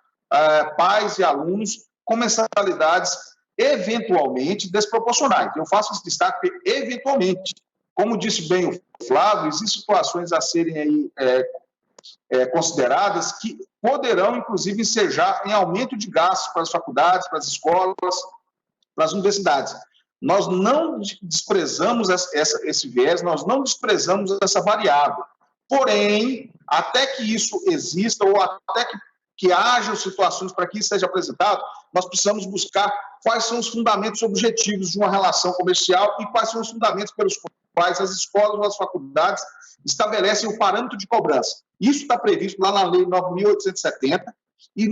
pais e alunos com mensalidades eventualmente desproporcionais. Eu faço esse destaque eventualmente. Como disse bem o Flávio, existem situações a serem aí, consideradas que poderão, inclusive, ensejar em aumento de gastos para as faculdades, para as escolas, para as universidades. Nós não desprezamos esse viés, nós não desprezamos essa variável. Porém, até que isso exista, ou até que haja situações para que isso seja apresentado, nós precisamos buscar quais são os fundamentos objetivos de uma relação comercial e quais são os fundamentos pelos quais as escolas ou as faculdades estabelecem o parâmetro de cobrança. Isso está previsto lá na Lei 9.870, e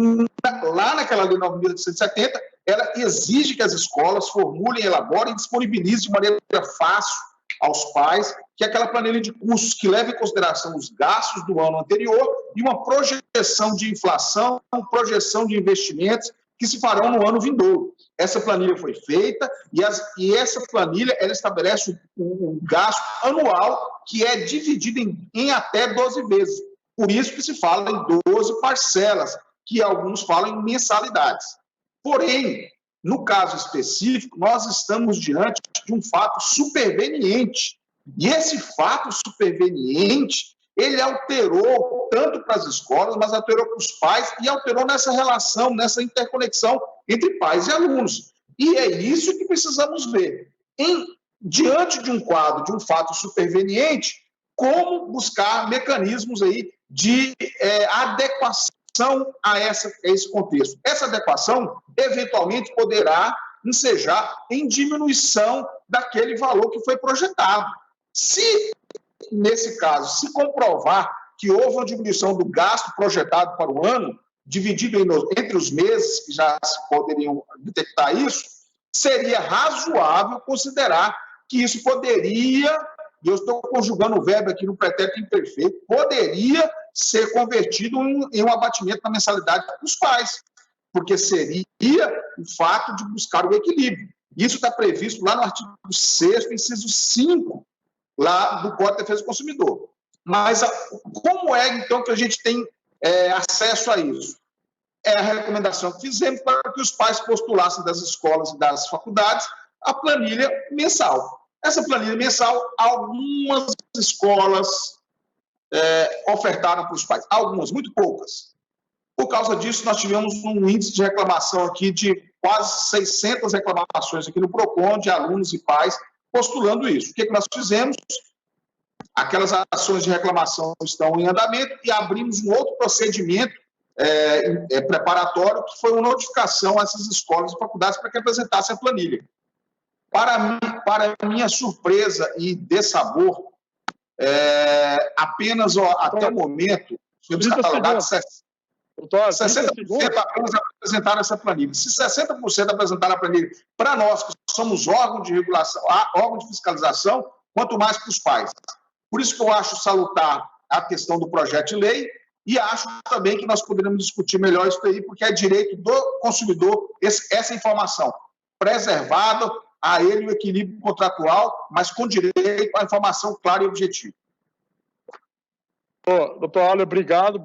lá naquela Lei 9.870, ela exige que as escolas formulem, elaborem e disponibilizem de maneira fácil aos pais que aquela planilha de custos que leva em consideração os gastos do ano anterior e uma projeção de inflação, uma projeção de investimentos que se farão no ano vindouro. Essa planilha foi feita e essa planilha ela estabelece o gasto anual que é dividido em até 12 vezes. Por isso que se fala em 12 parcelas, que alguns falam em mensalidades. Porém, no caso específico, nós estamos diante de um fato superveniente. E esse fato superveniente, ele alterou tanto para as escolas, mas alterou para os pais e alterou nessa relação, nessa interconexão entre pais e alunos. E é isso que precisamos ver. Diante de um quadro, de um fato superveniente, como buscar mecanismos aí de adequação a esse contexto. Essa adequação, eventualmente, poderá ensejar em diminuição daquele valor que foi projetado. Se, nesse caso, se comprovar que houve uma diminuição do gasto projetado para o ano, dividido entre os meses, que já poderiam detectar isso, seria razoável considerar que isso poderia, e eu estou conjugando o verbo aqui no pretérito imperfeito, poderia ser convertido em um abatimento na mensalidade dos pais, porque seria o fato de buscar o equilíbrio. Isso está previsto lá no artigo 6º, inciso 5, lá do Código de Defesa do Consumidor. Mas como é, então, que a gente tem acesso a isso? É a recomendação que fizemos para que os pais postulassem das escolas e das faculdades a planilha mensal. Essa planilha mensal, algumas escolas ofertaram para os pais, algumas, muito poucas. Por causa disso, nós tivemos um índice de reclamação aqui de quase 600 reclamações aqui no PROCON, de alunos e pais postulando isso. O que nós fizemos? Aquelas ações de reclamação estão em andamento e abrimos um outro procedimento preparatório, que foi uma notificação a essas escolas e faculdades para que apresentassem a planilha. Para minha surpresa e dessabor, apenas até o momento, temos catalogado 60% apenas apresentaram essa planilha. Se 60% apresentaram a planilha para nós, que somos órgão de regulação, órgão de fiscalização, quanto mais para os pais. Por isso que eu acho salutar a questão do projeto de lei e acho também que nós poderíamos discutir melhor isso aí, porque é direito do consumidor essa informação preservada, a ele o equilíbrio contratual, mas com direito à informação clara e objetiva. Doutor Alia, obrigado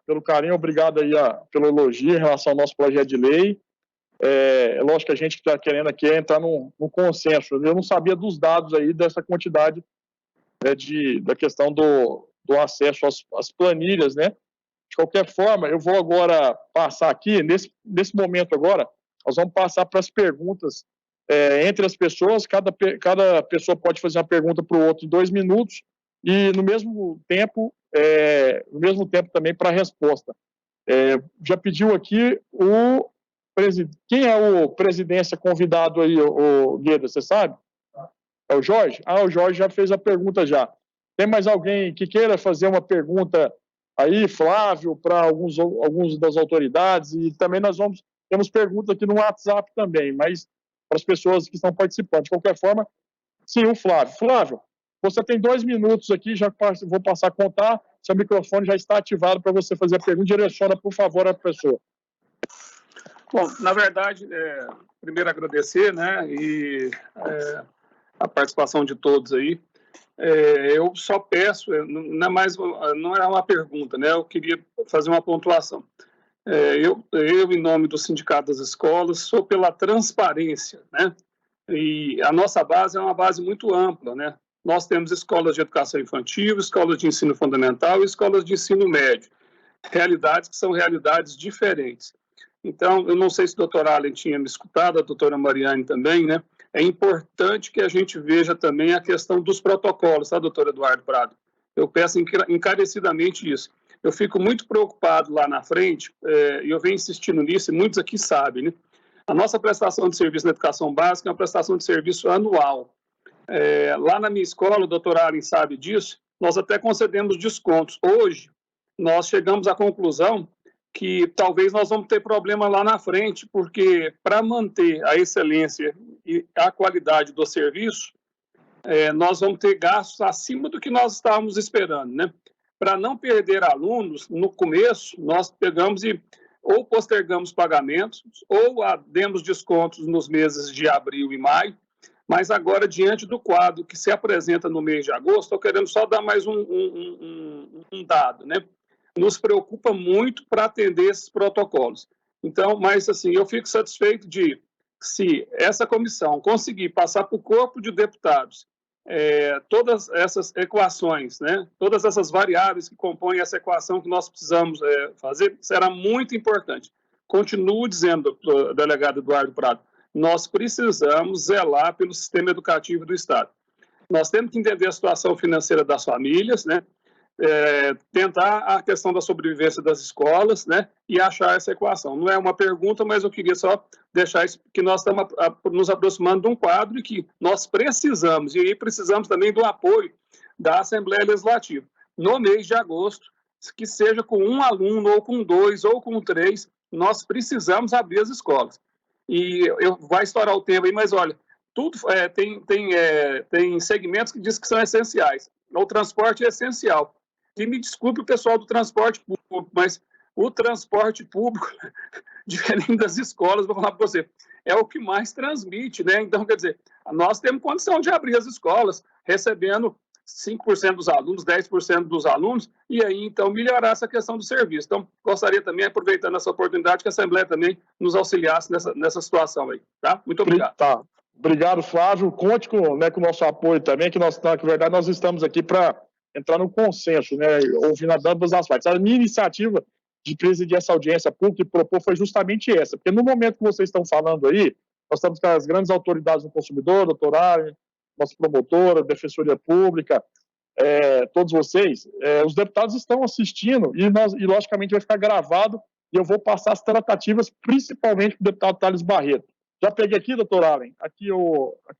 pelo carinho, obrigado aí pelo elogio em relação ao nosso projeto de lei. É lógico que a gente está querendo aqui entrar num consenso. Eu não sabia dos dados aí, dessa quantidade da questão do acesso às planilhas, né? De qualquer forma, eu vou agora passar aqui, nesse momento agora, nós vamos passar para as perguntas entre as pessoas, cada pessoa pode fazer uma pergunta para o outro em 2 minutos, e no mesmo tempo também para a resposta. Já pediu aqui quem é o presidência convidado aí, o Gueda, você sabe? É o Jorge? O Jorge já fez a pergunta já. Tem mais alguém que queira fazer uma pergunta aí, Flávio, para alguns das autoridades? E também temos perguntas aqui no WhatsApp também, mas para as pessoas que estão participando. De qualquer forma, sim, o Flávio. Flávio, você tem 2 minutos aqui, já vou passar a contar, seu microfone já está ativado para você fazer a pergunta. Direciona, por favor, a pessoa. Bom, na verdade, primeiro agradecer, né, e a participação de todos aí. Eu só peço, não é uma pergunta, né, eu queria fazer uma pontuação. Eu, em nome do Sindicato das Escolas, sou pela transparência, né, e a nossa base é uma base muito ampla, né. Nós temos escolas de educação infantil, escolas de ensino fundamental e escolas de ensino médio, realidades que são realidades diferentes. Então, eu não sei se o doutor Allen tinha me escutado, a doutora Mariane também, né? É importante que a gente veja também a questão dos protocolos, tá, doutor Eduardo Prado? Eu peço encarecidamente isso. Eu fico muito preocupado lá na frente, e eu venho insistindo nisso, e muitos aqui sabem, né? A nossa prestação de serviço na educação básica é uma prestação de serviço anual. Lá na minha escola, o doutor Allen sabe disso, nós até concedemos descontos. Hoje, nós chegamos à conclusão que talvez nós vamos ter problema lá na frente, porque para manter a excelência e a qualidade do serviço, nós vamos ter gastos acima do que nós estávamos esperando, né? Para não perder alunos, no começo, nós pegamos e ou postergamos pagamentos, ou demos descontos nos meses de abril e maio, mas agora, diante do quadro que se apresenta no mês de agosto, estou querendo só dar mais um dado, né? Nos preocupa muito para atender esses protocolos. Então, mas assim, eu fico satisfeito se essa comissão conseguir passar para o corpo de deputados todas essas equações, né, todas essas variáveis que compõem essa equação que nós precisamos fazer, será muito importante. Continuo dizendo, delegado Eduardo Prado, nós precisamos zelar pelo sistema educativo do Estado. Nós temos que entender a situação financeira das famílias, né, tentar a questão da sobrevivência das escolas, né, e achar essa equação. Não é uma pergunta, mas eu queria só deixar isso, que nós estamos nos aproximando de um quadro e que nós precisamos, e aí precisamos também do apoio da Assembleia Legislativa. No mês de agosto, que seja com 1 aluno, ou com 2, ou com 3, nós precisamos abrir as escolas. E vai estourar o tempo aí, mas olha, tudo tem segmentos que dizem que são essenciais. O transporte é essencial. E me desculpe o pessoal do transporte público, mas o transporte público, diferente das escolas, vou falar para você, é o que mais transmite, né? Então, quer dizer, nós temos condição de abrir as escolas, recebendo 5% dos alunos, 10% dos alunos, e aí, então, melhorar essa questão do serviço. Então, gostaria também, aproveitando essa oportunidade, que a Assembleia também nos auxiliasse nessa situação aí, tá? Muito obrigado. Tá. Obrigado, Flávio. Conte com o nosso apoio também, que na verdade, nós estamos aqui para entrar no consenso, né, ouvindo ambas as partes. A minha iniciativa de presidir essa audiência pública e propor foi justamente essa, porque no momento que vocês estão falando aí, nós estamos com as grandes autoridades do consumidor, doutor Ari, nossa promotora, Defensoria Pública, todos vocês, os deputados estão assistindo e logicamente vai ficar gravado e eu vou passar as tratativas principalmente para o deputado Thales Barreto. Já peguei aqui, doutor Allen, aqui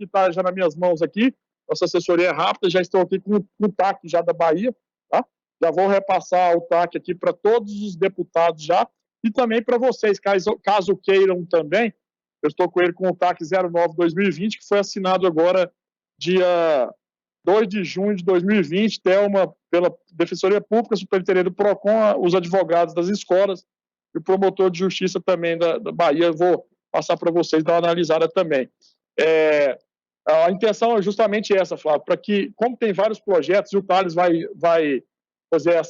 está já nas minhas mãos aqui, nossa assessoria é rápida, já estou aqui com o TAC já da Bahia, tá? Já vou repassar o TAC aqui para todos os deputados já, e também para vocês, caso queiram também, eu estou com ele com o TAC 09-2020, que foi assinado agora dia 2 de junho de 2020, pela Defensoria Pública, Superintendente do PROCON, os advogados das escolas, e o promotor de justiça também da Bahia, eu vou passar para vocês dar uma analisada também. A intenção é justamente essa, Flávio, para que, como tem vários projetos, e o Thales vai fazer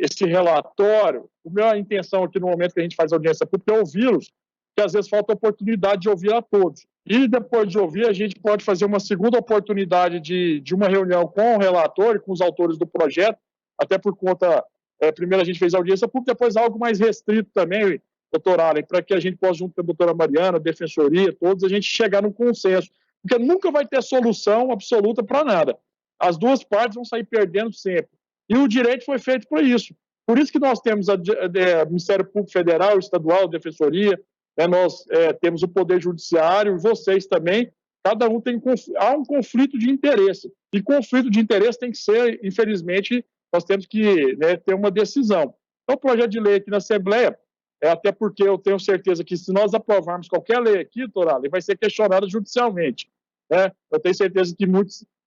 esse relatório. A minha intenção aqui no momento que a gente faz audiência pública é ouvi-los, que às vezes falta oportunidade de ouvir a todos. E depois de ouvir, a gente pode fazer uma segunda oportunidade de uma reunião com o relator e com os autores do projeto, até por conta, primeiro a gente fez audiência pública, depois algo mais restrito também, doutor Allen, para que a gente possa, junto com a doutora Mariana, a defensoria, todos, a gente chegar num consenso, porque nunca vai ter solução absoluta para nada. As duas partes vão sair perdendo sempre. E o direito foi feito para isso. Por isso que nós temos o Ministério Público Federal, Estadual, a Defensoria, nós temos o Poder Judiciário, vocês também, cada um há um conflito de interesse. E conflito de interesse tem que ser, infelizmente, nós temos que ter uma decisão. Então, o projeto de lei aqui na Assembleia, até porque eu tenho certeza que se nós aprovarmos qualquer lei aqui, doutor Allen, vai ser questionada judicialmente. Eu tenho certeza que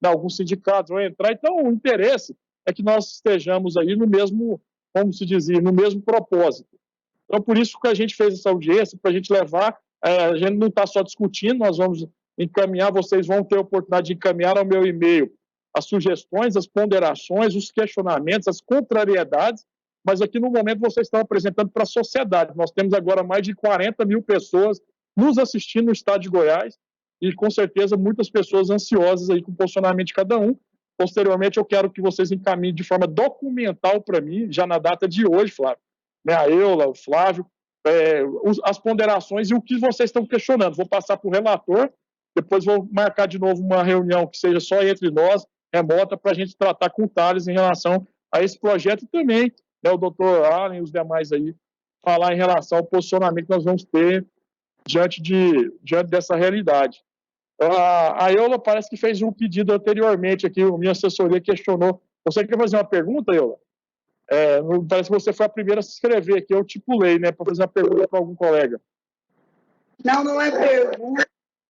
alguns sindicatos vão entrar. Então, o interesse é que nós estejamos aí no mesmo, como se dizia, no mesmo propósito. Então, por isso que a gente fez essa audiência, para a gente levar, a gente não está só discutindo, nós vamos encaminhar, vocês vão ter a oportunidade de encaminhar ao meu e-mail as sugestões, as ponderações, os questionamentos, as contrariedades, mas aqui no momento vocês estão apresentando para a sociedade. Nós temos agora mais de 40 mil pessoas nos assistindo no estado de Goiás e, com certeza, muitas pessoas ansiosas aí com o posicionamento de cada um. Posteriormente, eu quero que vocês encaminhem de forma documental para mim, já na data de hoje, Flávio, a Eula, o Flávio, as ponderações e o que vocês estão questionando. Vou passar para o relator, depois vou marcar de novo uma reunião que seja só entre nós, remota, para a gente tratar com o Thales em relação a esse projeto e também o doutor Allen e os demais aí falar em relação ao posicionamento que nós vamos ter diante dessa realidade. A Eula parece que fez um pedido anteriormente aqui, a minha assessoria questionou. Você quer fazer uma pergunta, Eula? Parece que você foi a primeira a se inscrever aqui, eu tipulei, para fazer uma pergunta para algum colega. Não é pergunta,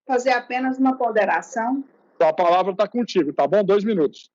fazer apenas uma ponderação. Então, a palavra está contigo, tá bom? 2 minutos.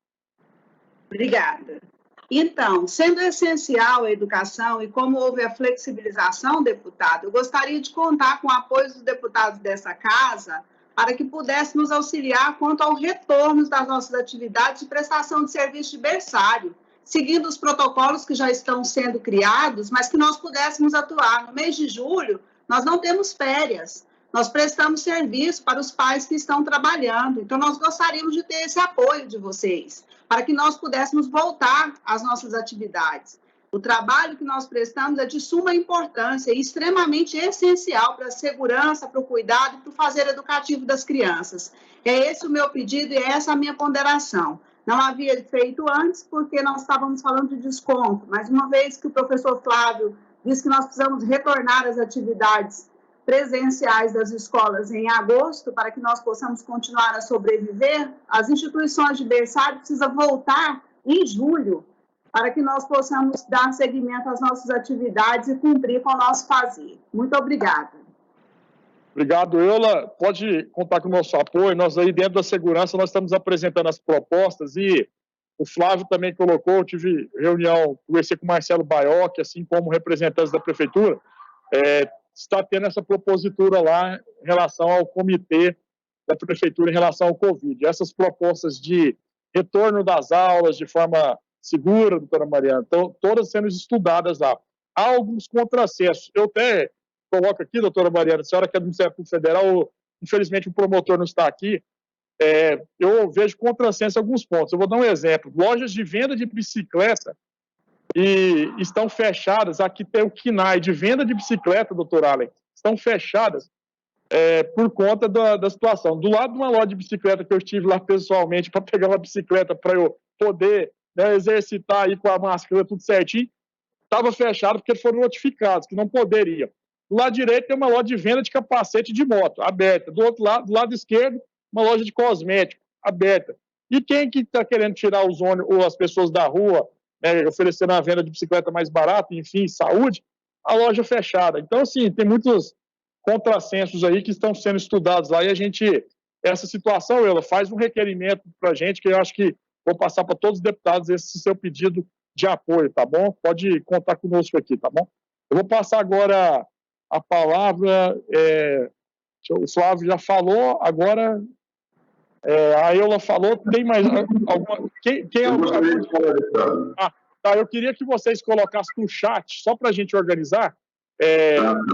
Obrigada. Então, sendo essencial a educação e como houve a flexibilização, deputado, eu gostaria de contar com o apoio dos deputados dessa casa para que pudesse nos auxiliar quanto ao retorno das nossas atividades de prestação de serviço de berçário, seguindo os protocolos que já estão sendo criados, mas que nós pudéssemos atuar. No mês de julho, nós não temos férias, nós prestamos serviço para os pais que estão trabalhando, então nós gostaríamos de ter esse apoio de vocês, para que nós pudéssemos voltar às nossas atividades. O trabalho que nós prestamos é de suma importância e extremamente essencial para a segurança, para o cuidado e para o fazer educativo das crianças. É esse o meu pedido e é essa a minha ponderação. Não havia feito antes porque nós estávamos falando de desconto, mas uma vez que o professor Flávio disse que nós precisamos retornar às atividades presenciais das escolas em agosto, para que nós possamos continuar a sobreviver, as instituições de berçário precisam voltar em julho, para que nós possamos dar seguimento às nossas atividades e cumprir com o nosso fazer. Muito obrigada. Obrigado, Eula. Pode contar com o nosso apoio. Nós aí dentro da segurança, nós estamos apresentando as propostas e o Flávio também colocou, eu tive reunião, conversei com o Marcelo Baiocchi, assim como representantes da prefeitura, está tendo essa propositura lá em relação ao comitê da prefeitura em relação ao Covid. Essas propostas de retorno das aulas de forma segura, doutora Mariana, estão todas sendo estudadas lá. Há alguns contrassensos. Eu até coloco aqui, doutora Mariana, a senhora que é do Ministério Público Federal, infelizmente o promotor não está aqui, eu vejo contrassenso em alguns pontos. Eu vou dar um exemplo. Lojas de venda de bicicleta estão fechadas. Aqui tem o KINAI de venda de bicicleta, doutor Allen, estão fechadas por conta da situação. Do lado de uma loja de bicicleta que eu estive lá pessoalmente para pegar uma bicicleta para eu poder exercitar aí com a máscara tudo certinho, estava fechado porque foram notificados que não poderiam. Do lado direito tem uma loja de venda de capacete de moto, aberta. Do outro lado, do lado esquerdo, uma loja de cosmético, aberta. E quem que está querendo tirar os ônibus ou as pessoas da rua, oferecendo a venda de bicicleta mais barata, enfim, saúde, a loja fechada. Então, assim, tem muitos contrassensos aí que estão sendo estudados lá e essa situação, ela faz um requerimento para a gente que eu acho que vou passar para todos os deputados esse seu pedido de apoio, tá bom? Pode contar conosco aqui, tá bom? Eu vou passar agora a palavra, o Flávio já falou, agora A Eula falou, tem mais alguma... Quem é o... Tá, eu queria que vocês colocassem no chat, só para a gente organizar,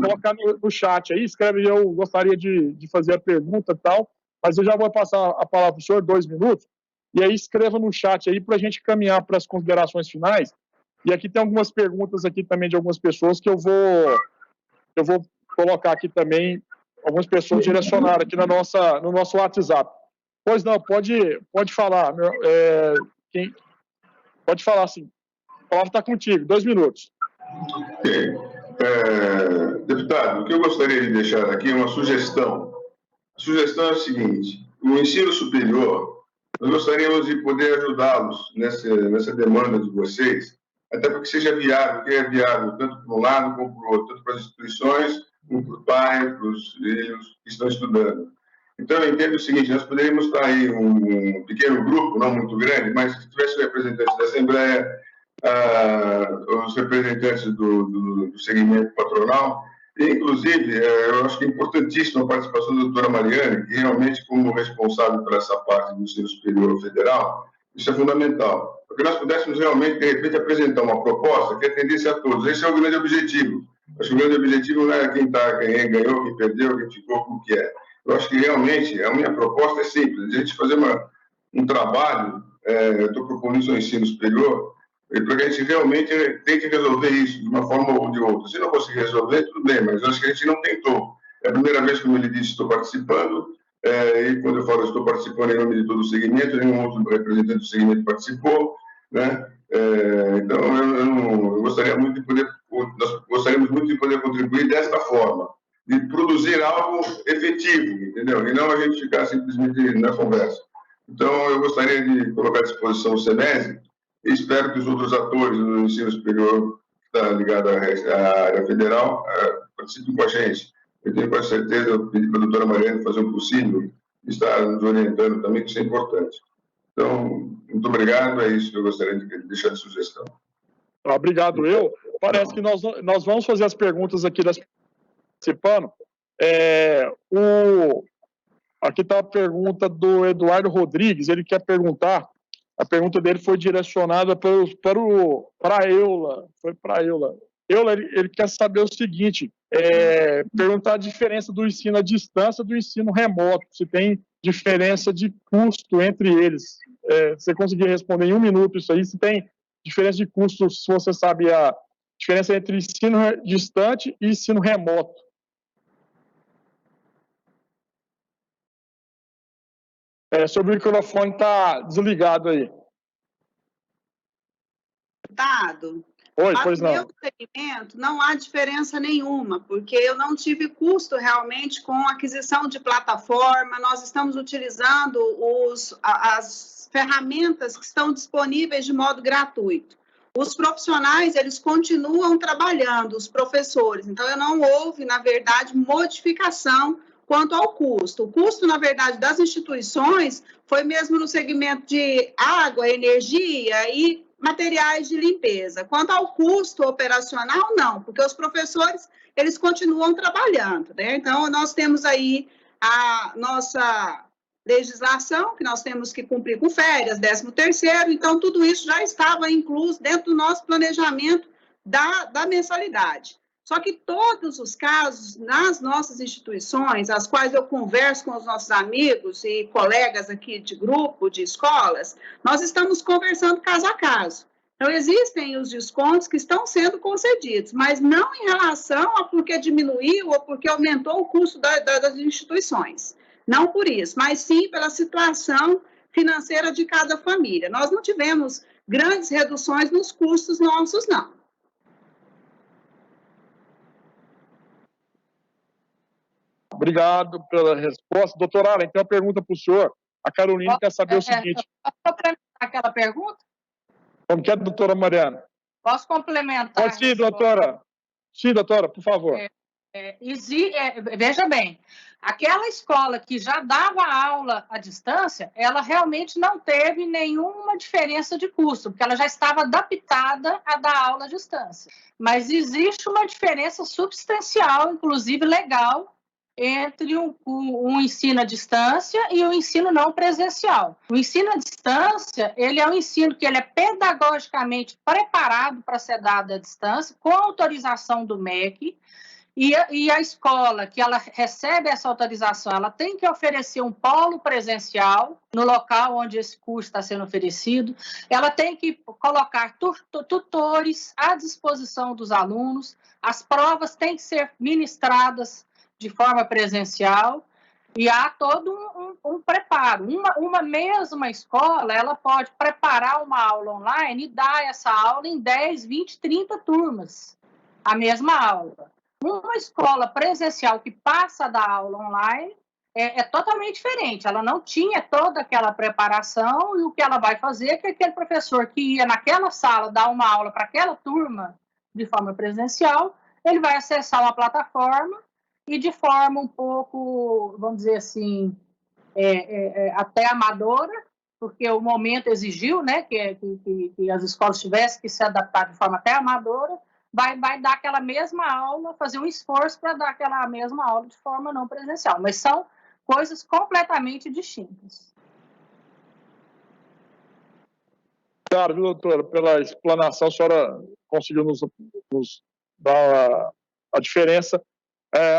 colocar no chat aí, escreve, eu gostaria de fazer a pergunta e tal, mas eu já vou passar a palavra para o senhor, 2 minutos, e aí escreva no chat aí para a gente caminhar para as considerações finais. E aqui tem algumas perguntas aqui também de algumas pessoas que eu vou colocar aqui também, algumas pessoas direcionaram aqui no nosso WhatsApp. Pois não, pode falar. Pode falar, sim. A palavra está contigo, 2 minutos. Ok. Deputado, o que eu gostaria de deixar aqui é uma sugestão. A sugestão é a seguinte: o ensino superior, nós gostaríamos de poder ajudá-los nessa demanda de vocês, até porque seja viável, que é viável tanto para um lado como para o outro, tanto para as instituições, como para o pai, para os filhos que estão estudando. Então, eu entendo o seguinte: nós poderíamos estar aí um pequeno grupo, não muito grande, mas que tivesse representantes da Assembleia, os representantes do segmento patronal, e, inclusive, eu acho que é importantíssima a participação da doutora Mariane, que realmente, como responsável por essa parte do ensino superior federal, isso é fundamental, porque nós pudéssemos realmente, de repente, apresentar uma proposta que atendesse a todos. Esse é o grande objetivo. Acho que o grande objetivo não é quem ganhou, quem perdeu, quem ficou, como que é. Eu acho que realmente a minha proposta é simples: a gente fazer um trabalho, eu estou propondo isso ao ensino superior, para que a gente realmente tente resolver isso de uma forma ou de outra. Se não conseguir resolver, tudo bem, mas eu acho que a gente não tentou. É a primeira vez, como ele disse, estou participando, e quando eu falo estou participando em nome de todo o segmento, nenhum outro representante do segmento participou, né? Então, eu gostaria muito de poder, nós gostaríamos muito de poder contribuir desta forma, de produzir algo efetivo, entendeu? E não a gente ficar simplesmente na conversa. Então, eu gostaria de colocar à disposição o SEMESE e espero que os outros atores do ensino superior que está ligado à área federal participem com a gente. Eu tenho quase certeza, eu pedi para a doutora Mariane fazer o possível e estar nos orientando também, que isso é importante. Então, muito obrigado, é isso que eu gostaria de deixar de sugestão. Obrigado, parece que nós vamos fazer as perguntas aqui participando. Aqui está a pergunta do Eduardo Rodrigues, ele quer perguntar, a pergunta dele foi direcionada para a Eula, foi para a Eula. Ele quer saber o seguinte, perguntar a diferença do ensino à distância e do ensino remoto, se tem diferença de custo entre eles. Se você conseguir responder em 1 minuto isso aí, se tem diferença de custo, se você sabe a diferença entre ensino distante e ensino remoto. Seu microfone está desligado aí. Deputado, Oi, para pois o não. meu segmento, não há diferença nenhuma, porque eu não tive custo realmente com aquisição de plataforma, nós estamos utilizando as ferramentas que estão disponíveis de modo gratuito. Os profissionais, eles continuam trabalhando, os professores, então não houve, na verdade, modificação quanto ao custo. O custo, na verdade, das instituições foi mesmo no segmento de água, energia e materiais de limpeza. Quanto ao custo operacional, não, porque os professores, eles continuam trabalhando, né? Então, nós temos aí a nossa legislação, que nós temos que cumprir com férias, 13º, então, tudo isso já estava incluso dentro do nosso planejamento da mensalidade. Só que todos os casos, nas nossas instituições, as quais eu converso com os nossos amigos e colegas aqui de grupo, de escolas, nós estamos conversando caso a caso. Então, existem os descontos que estão sendo concedidos, mas não em relação a porque diminuiu ou porque aumentou o custo das instituições. Não por isso, mas sim pela situação financeira de cada família. Nós não tivemos grandes reduções nos custos nossos, não. Obrigado pela resposta. Doutora Allen, tem uma pergunta para o senhor. A Carolina quer saber o seguinte. Posso complementar aquela pergunta? Como que é, doutora Mariana? Posso complementar? Pode sim, doutora. Sim, doutora, por favor. Veja bem, aquela escola que já dava aula à distância, ela realmente não teve nenhuma diferença de custo, porque ela já estava adaptada a dar aula à distância. Mas existe uma diferença substancial, inclusive legal, entre um ensino à distância e o ensino não presencial. O ensino à distância, ele é um ensino que ele é pedagogicamente preparado para ser dado à distância, com autorização do MEC, e a escola que ela recebe essa autorização, ela tem que oferecer um polo presencial no local onde esse curso está sendo oferecido, ela tem que colocar tutores à disposição dos alunos, as provas têm que ser ministradas de forma presencial, e há todo um preparo. Uma mesma escola, ela pode preparar uma aula online e dar essa aula em 10, 20, 30 turmas, a mesma aula. Uma escola presencial que passa da aula online é totalmente diferente. Ela não tinha toda aquela preparação, e o que ela vai fazer é que aquele professor que ia naquela sala dar uma aula para aquela turma de forma presencial, ele vai acessar uma plataforma e de forma um pouco, vamos dizer assim, até amadora, porque o momento exigiu, né, que as escolas tivessem que se adaptar de forma até amadora, vai dar aquela mesma aula, fazer um esforço para dar aquela mesma aula de forma não presencial, mas são coisas completamente distintas. Claro, viu, doutora, pela explanação, a senhora conseguiu nos dar a diferença.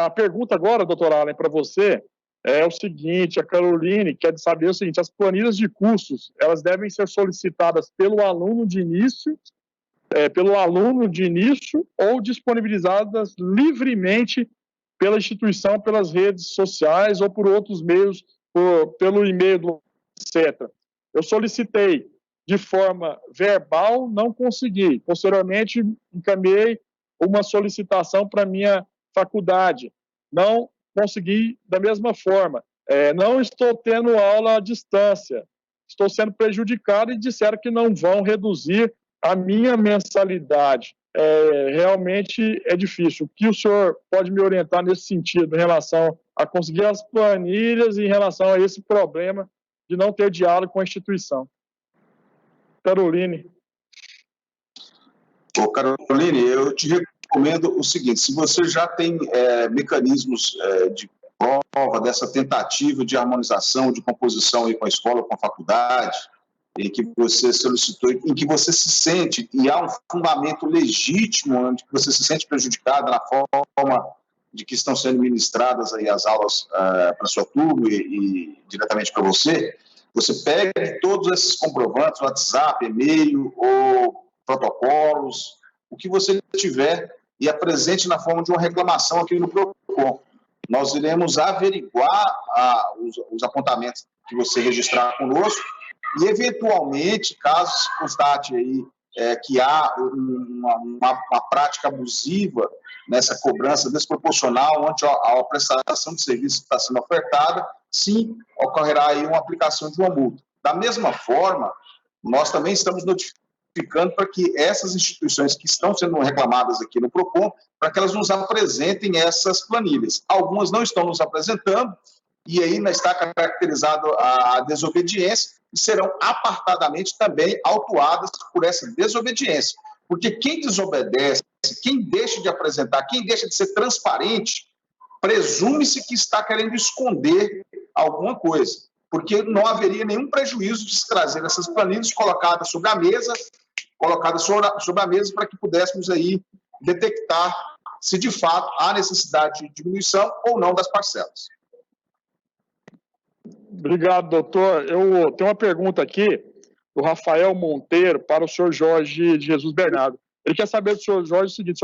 A pergunta agora, doutora Allen, para você é o seguinte: a Caroline quer saber o seguinte: as planilhas de cursos, elas devem ser solicitadas pelo aluno de início, ou disponibilizadas livremente pela instituição, pelas redes sociais ou por outros meios, pelo e-mail, etc. Eu solicitei de forma verbal, não consegui. Posteriormente, encaminhei uma solicitação para a minha faculdade. Não consegui da mesma forma. Não estou tendo aula à distância. Estou sendo prejudicado e disseram que não vão reduzir a minha mensalidade. Realmente é difícil. O que o senhor pode me orientar nesse sentido, em relação a conseguir as planilhas e em relação a esse problema de não ter diálogo com a instituição? Caroline. Caroline, eu te recomendo o seguinte: se você já tem mecanismos de prova dessa tentativa de harmonização, de composição aí com a escola, com a faculdade, em que você solicitou, em que você se sente, e há um fundamento legítimo, onde você se sente prejudicado na forma de que estão sendo ministradas aí as aulas para sua turma e diretamente para você, você pegue todos esses comprovantes, WhatsApp, e-mail ou protocolos, o que você tiver, e apresente na forma de uma reclamação aqui no PROCON. Nós iremos averiguar os apontamentos que você registrar conosco e, eventualmente, caso se constate aí que há uma prática abusiva nessa cobrança desproporcional ante a prestação de serviço que está sendo ofertada, sim, ocorrerá aí uma aplicação de uma multa. Da mesma forma, nós também estamos notificando para que essas instituições que estão sendo reclamadas aqui no PROCON, para que elas nos apresentem essas planilhas. Algumas não estão nos apresentando, e aí está caracterizado a desobediência, e serão apartadamente também autuadas por essa desobediência. Porque quem desobedece, quem deixa de apresentar, quem deixa de ser transparente, presume-se que está querendo esconder alguma coisa, porque não haveria nenhum prejuízo de se trazer essas planilhas colocadas sobre a mesa, para que pudéssemos aí detectar se de fato há necessidade de diminuição ou não das parcelas. Obrigado, doutor. Eu tenho uma pergunta aqui do Rafael Monteiro para o senhor Jorge de Jesus Bernardo. Ele quer saber do senhor Jorge o seguinte: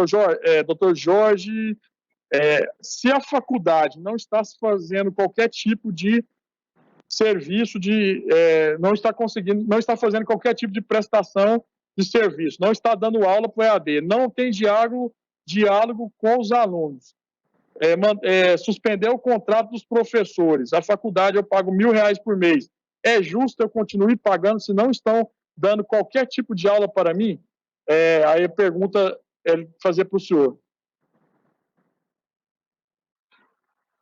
doutor Jorge, se a faculdade não está fazendo qualquer tipo de serviço, não está fazendo qualquer tipo de prestação de serviço, não está dando aula para o EAD, não tem diálogo com os alunos, suspendeu o contrato dos professores, a faculdade eu pago R$1.000 por mês, é justo eu continuar pagando se não estão dando qualquer tipo de aula para mim? Aí a pergunta é fazer para o senhor.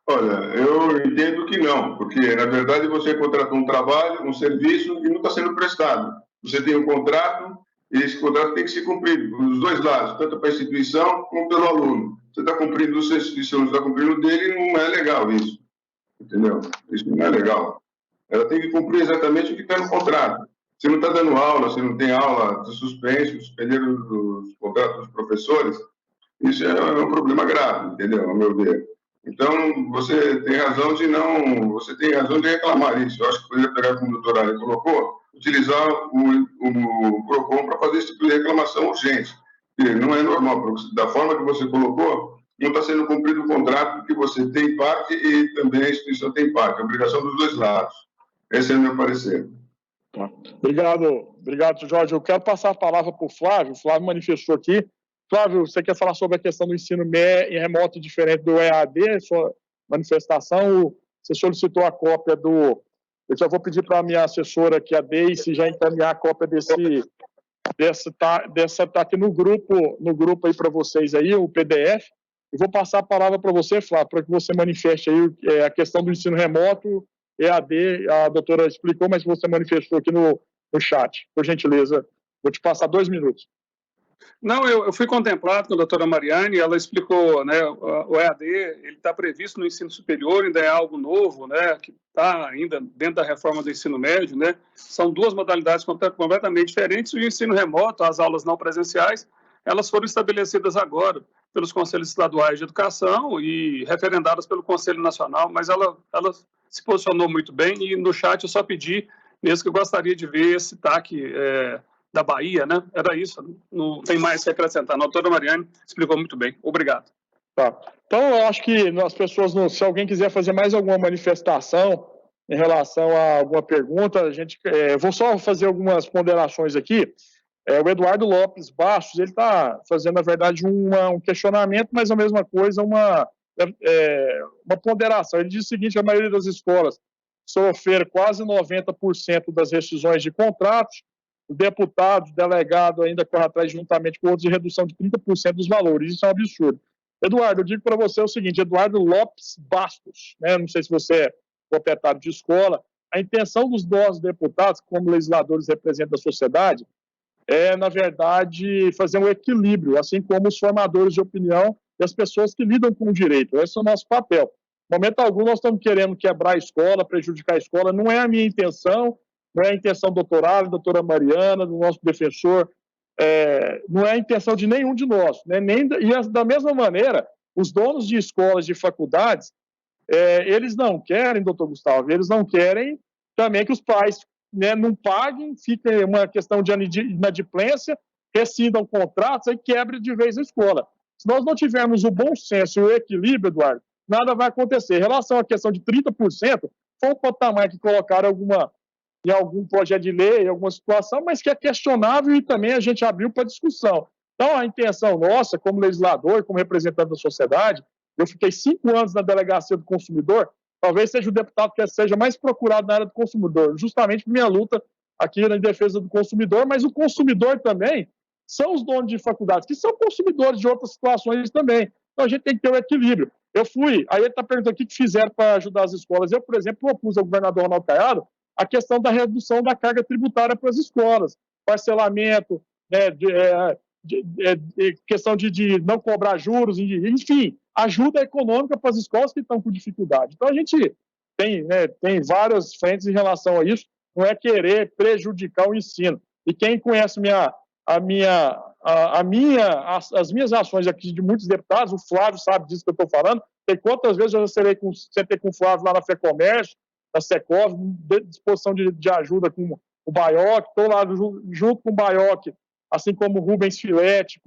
Olha, eu entendo que não, porque, na verdade, você contratou um trabalho, um serviço e não está sendo prestado. Você tem um contrato E esse contrato tem que ser cumprido dos dois lados, tanto para a instituição como pelo aluno. Você está cumprindo da sua instituição, você está cumprindo dele, não é legal isso. Entendeu? Isso não é legal. Ela tem que cumprir exatamente o que está no contrato. Se não está dando aula, se não tem aula de suspenso, suspender os contratos dos professores, isso é um problema grave, entendeu? Ao meu ver. Então, você tem razão de reclamar isso. Eu acho que poderia pegar, como o doutor Ari colocou, utilizar o PROCON para fazer esse tipo de reclamação urgente. Porque não é normal, da forma que você colocou, não está sendo cumprido o contrato, porque você tem parte e também a instituição tem parte. É obrigação dos dois lados. Esse é o meu parecer. Obrigado, Jorge. Eu quero passar a palavra para o Flávio. O Flávio manifestou aqui. Flávio, você quer falar sobre a questão do ensino remoto diferente do EAD, sua manifestação? Você solicitou a cópia do... Eu já vou pedir para a minha assessora aqui, a Deise, já encaminhar a cópia tá aqui no grupo aí para vocês aí, o PDF. E vou passar a palavra para você, Flávio, para que você manifeste aí a questão do ensino remoto, EAD, a doutora explicou, mas você manifestou aqui no chat. Por gentileza, vou te passar 2 minutos. Não, eu fui contemplado com a doutora Mariane, ela explicou, né, o EAD, ele está previsto no ensino superior, ainda é algo novo, né, que está ainda dentro da reforma do ensino médio, né, são 2 modalidades completamente diferentes, e o ensino remoto, as aulas não presenciais, elas foram estabelecidas agora pelos Conselhos Estaduais de Educação e referendadas pelo Conselho Nacional, mas ela se posicionou muito bem, e no chat eu só pedi mesmo que eu gostaria de ver esse TAC da Bahia, né? Era isso, não tem mais que acrescentar. A doutora Mariane explicou muito bem. Obrigado. Tá. Então, eu acho que as pessoas, se alguém quiser fazer mais alguma manifestação em relação a alguma pergunta, vou só fazer algumas ponderações aqui. O Eduardo Lopes Bastos, ele está fazendo, na verdade, um questionamento, mas a mesma coisa, uma ponderação. Ele diz o seguinte: a maioria das escolas sofreram quase 90% das rescisões de contratos, o deputado, o delegado ainda corre atrás juntamente com outros de redução de 30% dos valores. Isso é um absurdo. Eduardo, eu digo para você o seguinte: Eduardo Lopes Bastos, né? Não sei se você é proprietário de escola, a intenção dos nossos deputados, como legisladores representam a sociedade, na verdade, fazer um equilíbrio, assim como os formadores de opinião e as pessoas que lidam com o direito. Esse é o nosso papel. No momento algum, nós estamos querendo quebrar a escola, prejudicar a escola. Não é a minha intenção, não é a intenção do doutor Ali, da doutora Mariana, do nosso defensor, não é a intenção de nenhum de nós. Né? E da mesma maneira, os donos de escolas, de faculdades, eles não querem, doutor Gustavo, eles não querem também que os pais, né, não paguem, fica uma questão de inadimplência, rescindam contratos e quebre de vez a escola. Se nós não tivermos o bom senso e o equilíbrio, Eduardo, nada vai acontecer. Em relação à questão de 30%, foi um patamar que colocaram em algum projeto de lei, em alguma situação, mas que é questionável e também a gente abriu para discussão. Então, a intenção nossa, como legislador, como representante da sociedade, eu fiquei 5 anos na delegacia do consumidor, talvez seja o deputado que seja mais procurado na área do consumidor, justamente por minha luta aqui na defesa do consumidor, mas o consumidor também são os donos de faculdades, que são consumidores de outras situações também. Então, a gente tem que ter um equilíbrio. Aí ele está perguntando o que fizeram para ajudar as escolas. Eu, por exemplo, propus ao governador Ronaldo Caiado a questão da redução da carga tributária para as escolas, parcelamento, questão de não cobrar juros, enfim, ajuda econômica para as escolas que estão com dificuldade. Então, a gente tem várias frentes em relação a isso, não é querer prejudicar o ensino. E quem conhece as minhas ações aqui de muitos deputados, o Flávio sabe disso que eu estou falando, tem quantas vezes eu sentei com o Flávio lá na FEComércio, na Secov, disposição de ajuda com o Baioc, estou lá junto com o Baioc, assim como o Rubens Filete.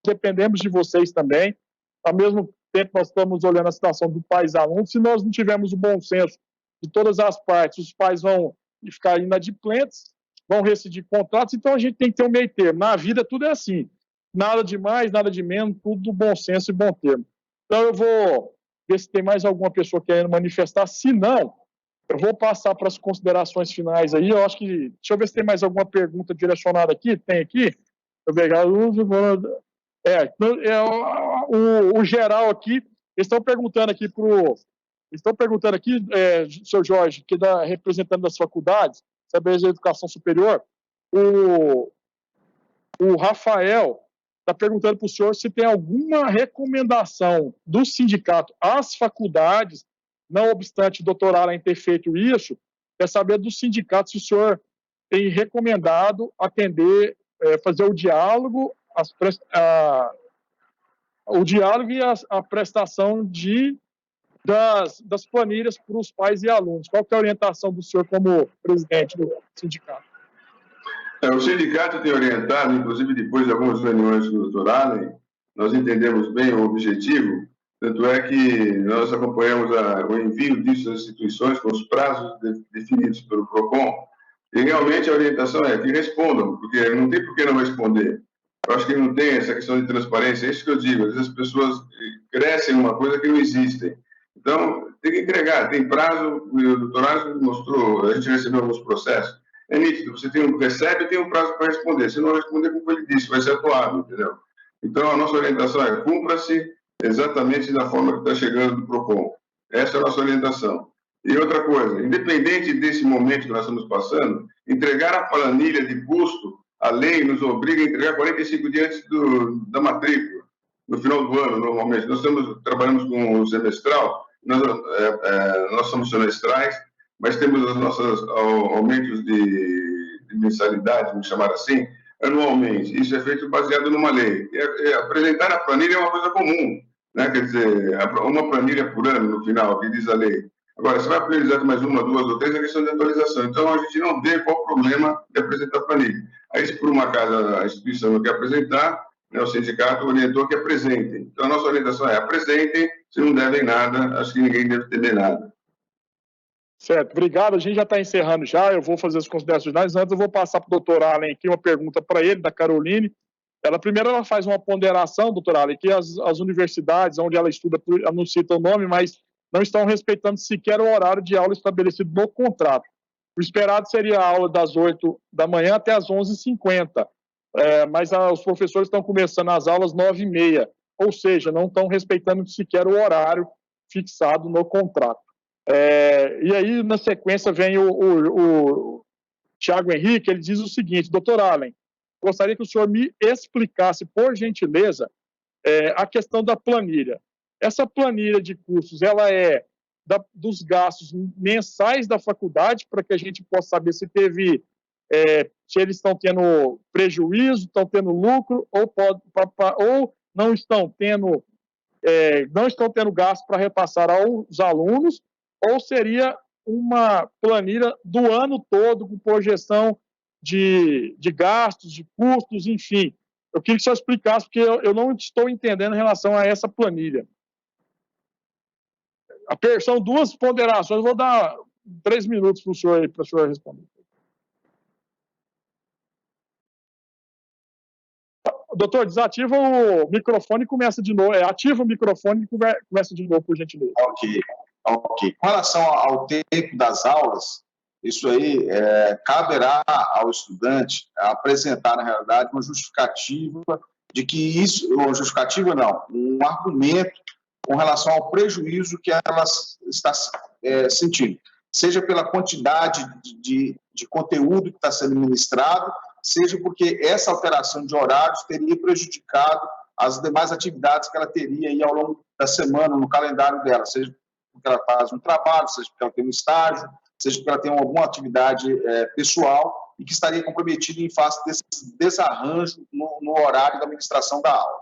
dependemos de vocês também. Ao mesmo tempo, nós estamos olhando a situação do pais e alunos. Se nós não tivermos o bom senso de todas as partes, os pais vão ficar inadimplentes, vão rescindir contratos, então a gente tem que ter um meio termo. Na vida, tudo é assim. Nada de mais, nada de menos, tudo do bom senso e bom termo. Então, eu vou ver se tem mais alguma pessoa querendo manifestar. Se não, eu vou passar para as considerações finais aí. Eu acho que... Deixa eu ver se tem mais alguma pergunta direcionada aqui. Tem aqui? Eu vou pegar o geral aqui. Eles estão perguntando aqui senhor Jorge, que é representante das faculdades, saber da educação superior, o Rafael está perguntando para o senhor se tem alguma recomendação do sindicato às faculdades, não obstante o doutor Allen ter feito isso, quer saber do sindicato se o senhor tem recomendado atender, fazer o diálogo, e a prestação das planilhas para os pais e alunos. Qual que é a orientação do senhor como presidente do sindicato? O sindicato tem orientado, inclusive depois de algumas reuniões do doutor Allen, nós entendemos bem o objetivo, tanto é que nós acompanhamos o envio disso às instituições com os prazos definidos pelo PROCON, e realmente a orientação é que respondam, porque não tem por que não responder. Eu acho que não tem essa questão de transparência, é isso que eu digo, às vezes as pessoas crescem uma coisa que não existe. Então, tem que entregar, tem prazo, o doutor Allen mostrou, a gente recebeu alguns processos, é nítido, você recebe e tem um prazo para responder. Se não responder, como ele disse, vai ser atuado, entendeu? Então, a nossa orientação é cumpra-se exatamente da forma que está chegando do PROCON. Essa é a nossa orientação. E outra coisa, independente desse momento que nós estamos passando, entregar a planilha de custo, a lei nos obriga a entregar 45 dias antes da matrícula, no final do ano, normalmente. Nós trabalhamos com o semestral, nós somos semestrais, mas temos os nossos aumentos de mensalidade, vamos chamar assim, anualmente. Isso é feito baseado numa lei. Apresentar a planilha é uma coisa comum, né? Quer dizer, uma planilha por ano, no final, que diz a lei. Agora, você vai priorizar mais uma, duas ou três, é questão de atualização. Então, a gente não vê qual o problema de apresentar a planilha. Aí, se por uma casa a instituição não quer apresentar, né, o sindicato orientou que apresentem. Então, a nossa orientação é apresentem, se não devem nada, acho que ninguém deve temer nada. Certo, obrigado. A gente já está encerrando já, eu vou fazer as considerações finais. Antes eu vou passar para o doutor Allen aqui uma pergunta para ele, da Caroline. Primeiro ela faz uma ponderação, doutor Allen, que as universidades onde ela estuda, ela não cita o nome, mas não estão respeitando sequer o horário de aula estabelecido no contrato. O esperado seria a aula das 8 da manhã até as 11h50, mas os professores estão começando as aulas 9h30, ou seja, não estão respeitando sequer o horário fixado no contrato. E aí, na sequência, vem o Tiago Henrique, ele diz o seguinte: doutor Allen, gostaria que o senhor me explicasse, por gentileza, a questão da planilha. Essa planilha de custos, ela é dos gastos mensais da faculdade, para que a gente possa saber se eles estão tendo prejuízo, estão tendo lucro, ou não estão tendo gasto para repassar aos alunos, ou seria uma planilha do ano todo, com projeção de gastos, de custos, enfim. Eu queria que o senhor explicasse, porque eu não estou entendendo em relação a essa planilha. São duas ponderações, eu vou dar 3 minutos para o senhor responder. Doutor, desativa o microfone e começa de novo. Ativa o microfone e começa de novo, por gentileza. Ok. Com relação ao tempo das aulas, isso aí caberá ao estudante apresentar, na realidade, uma justificativa de que isso, uma justificativa não, um argumento com relação ao prejuízo que ela está sentindo, seja pela quantidade de conteúdo que está sendo ministrado, seja porque essa alteração de horários teria prejudicado as demais atividades que ela teria aí ao longo da semana, no calendário dela, seja porque ela faz um trabalho, seja porque ela tem um estágio, seja porque ela tem alguma atividade pessoal e que estaria comprometida em face desse desarranjo no horário da administração da aula.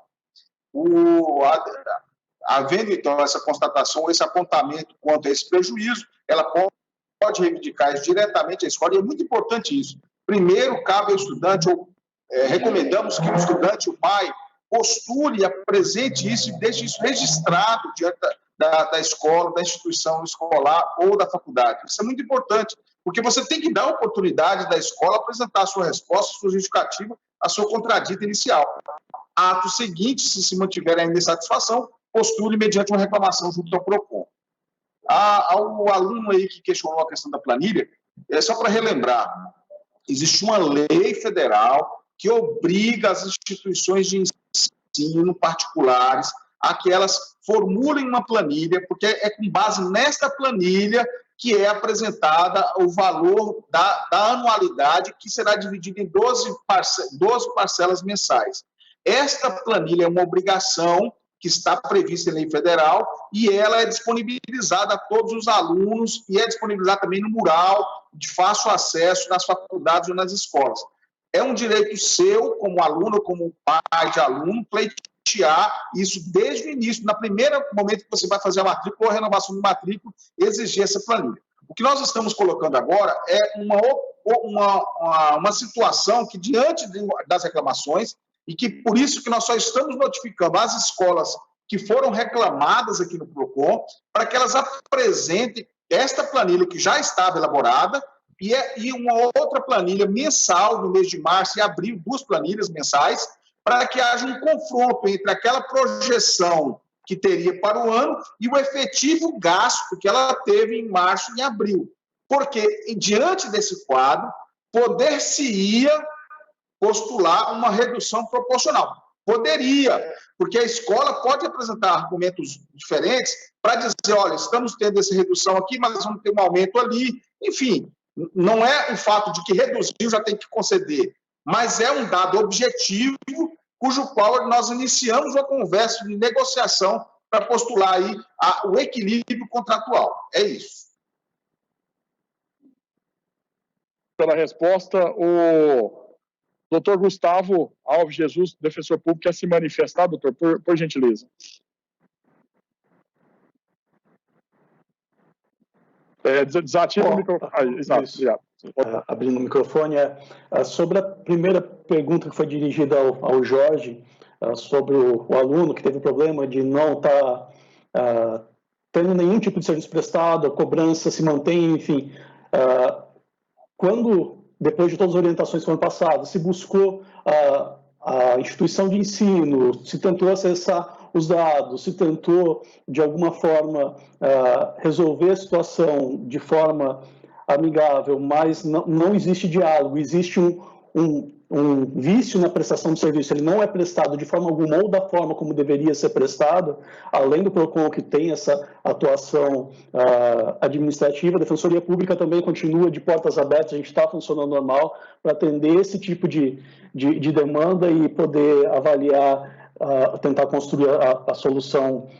Havendo, então, essa constatação, esse apontamento quanto a esse prejuízo, ela pode reivindicar isso diretamente à escola, e é muito importante isso. Primeiro, cabe ao estudante, ou recomendamos que o estudante, o pai, postule, apresente isso e deixe isso registrado diante da escola, da instituição escolar ou da faculdade. Isso é muito importante, porque você tem que dar a oportunidade da escola apresentar a sua resposta, a sua justificativa, a sua contradita inicial. Ato seguinte, se mantiver ainda insatisfação, postule mediante uma reclamação junto ao PROCON. Ao aluno aí que questionou a questão da planilha, só para relembrar, existe uma lei federal que obriga as instituições de ensino particulares a que elas formulem uma planilha, porque é com base nesta planilha que é apresentada o valor da anualidade, que será dividida em 12 parcelas mensais. Esta planilha é uma obrigação que está prevista em lei federal e ela é disponibilizada a todos os alunos e é disponibilizada também no mural, de fácil acesso nas faculdades ou nas escolas. É um direito seu, como aluno, como pai de aluno, pleitear isso desde o início, no primeiro momento que você vai fazer a matrícula ou a renovação de matrícula, exigir essa planilha. O que nós estamos colocando agora é uma situação que, diante das reclamações, e que por isso que nós só estamos notificando as escolas que foram reclamadas aqui no PROCON, para que elas apresentem esta planilha que já estava elaborada e uma outra planilha mensal no mês de março e abril, 2 planilhas mensais, para que haja um confronto entre aquela projeção que teria para o ano e o efetivo gasto que ela teve em março e abril. Porque, diante desse quadro, poder-se-ia postular uma redução proporcional. Poderia, porque a escola pode apresentar argumentos diferentes para dizer, olha, estamos tendo essa redução aqui, mas vamos ter um aumento ali. Enfim, não é o fato de que reduziu já tem que conceder, mas é um dado objetivo cujo qual nós iniciamos uma conversa de negociação para postular aí o equilíbrio contratual. É isso. Pela resposta, o doutor Gustavo Alves Jesus, defensor público, quer se manifestar, doutor, por gentileza. Desativa o microfone. Exato, obrigado. Abrindo o microfone, sobre a primeira pergunta que foi dirigida ao Jorge, sobre o aluno que teve problema de não estar tendo nenhum tipo de serviço prestado, a cobrança se mantém, enfim. Quando, depois de todas as orientações que foram passadas, se buscou a instituição de ensino, se tentou acessar os dados, se tentou, de alguma forma, resolver a situação de forma amigável, mas não existe diálogo, existe um vício na prestação do serviço, ele não é prestado de forma alguma ou da forma como deveria ser prestado, além do PROCON que tem essa atuação administrativa, a Defensoria Pública também continua de portas abertas, a gente está funcionando normal para atender esse tipo de demanda e poder avaliar, tentar construir a solução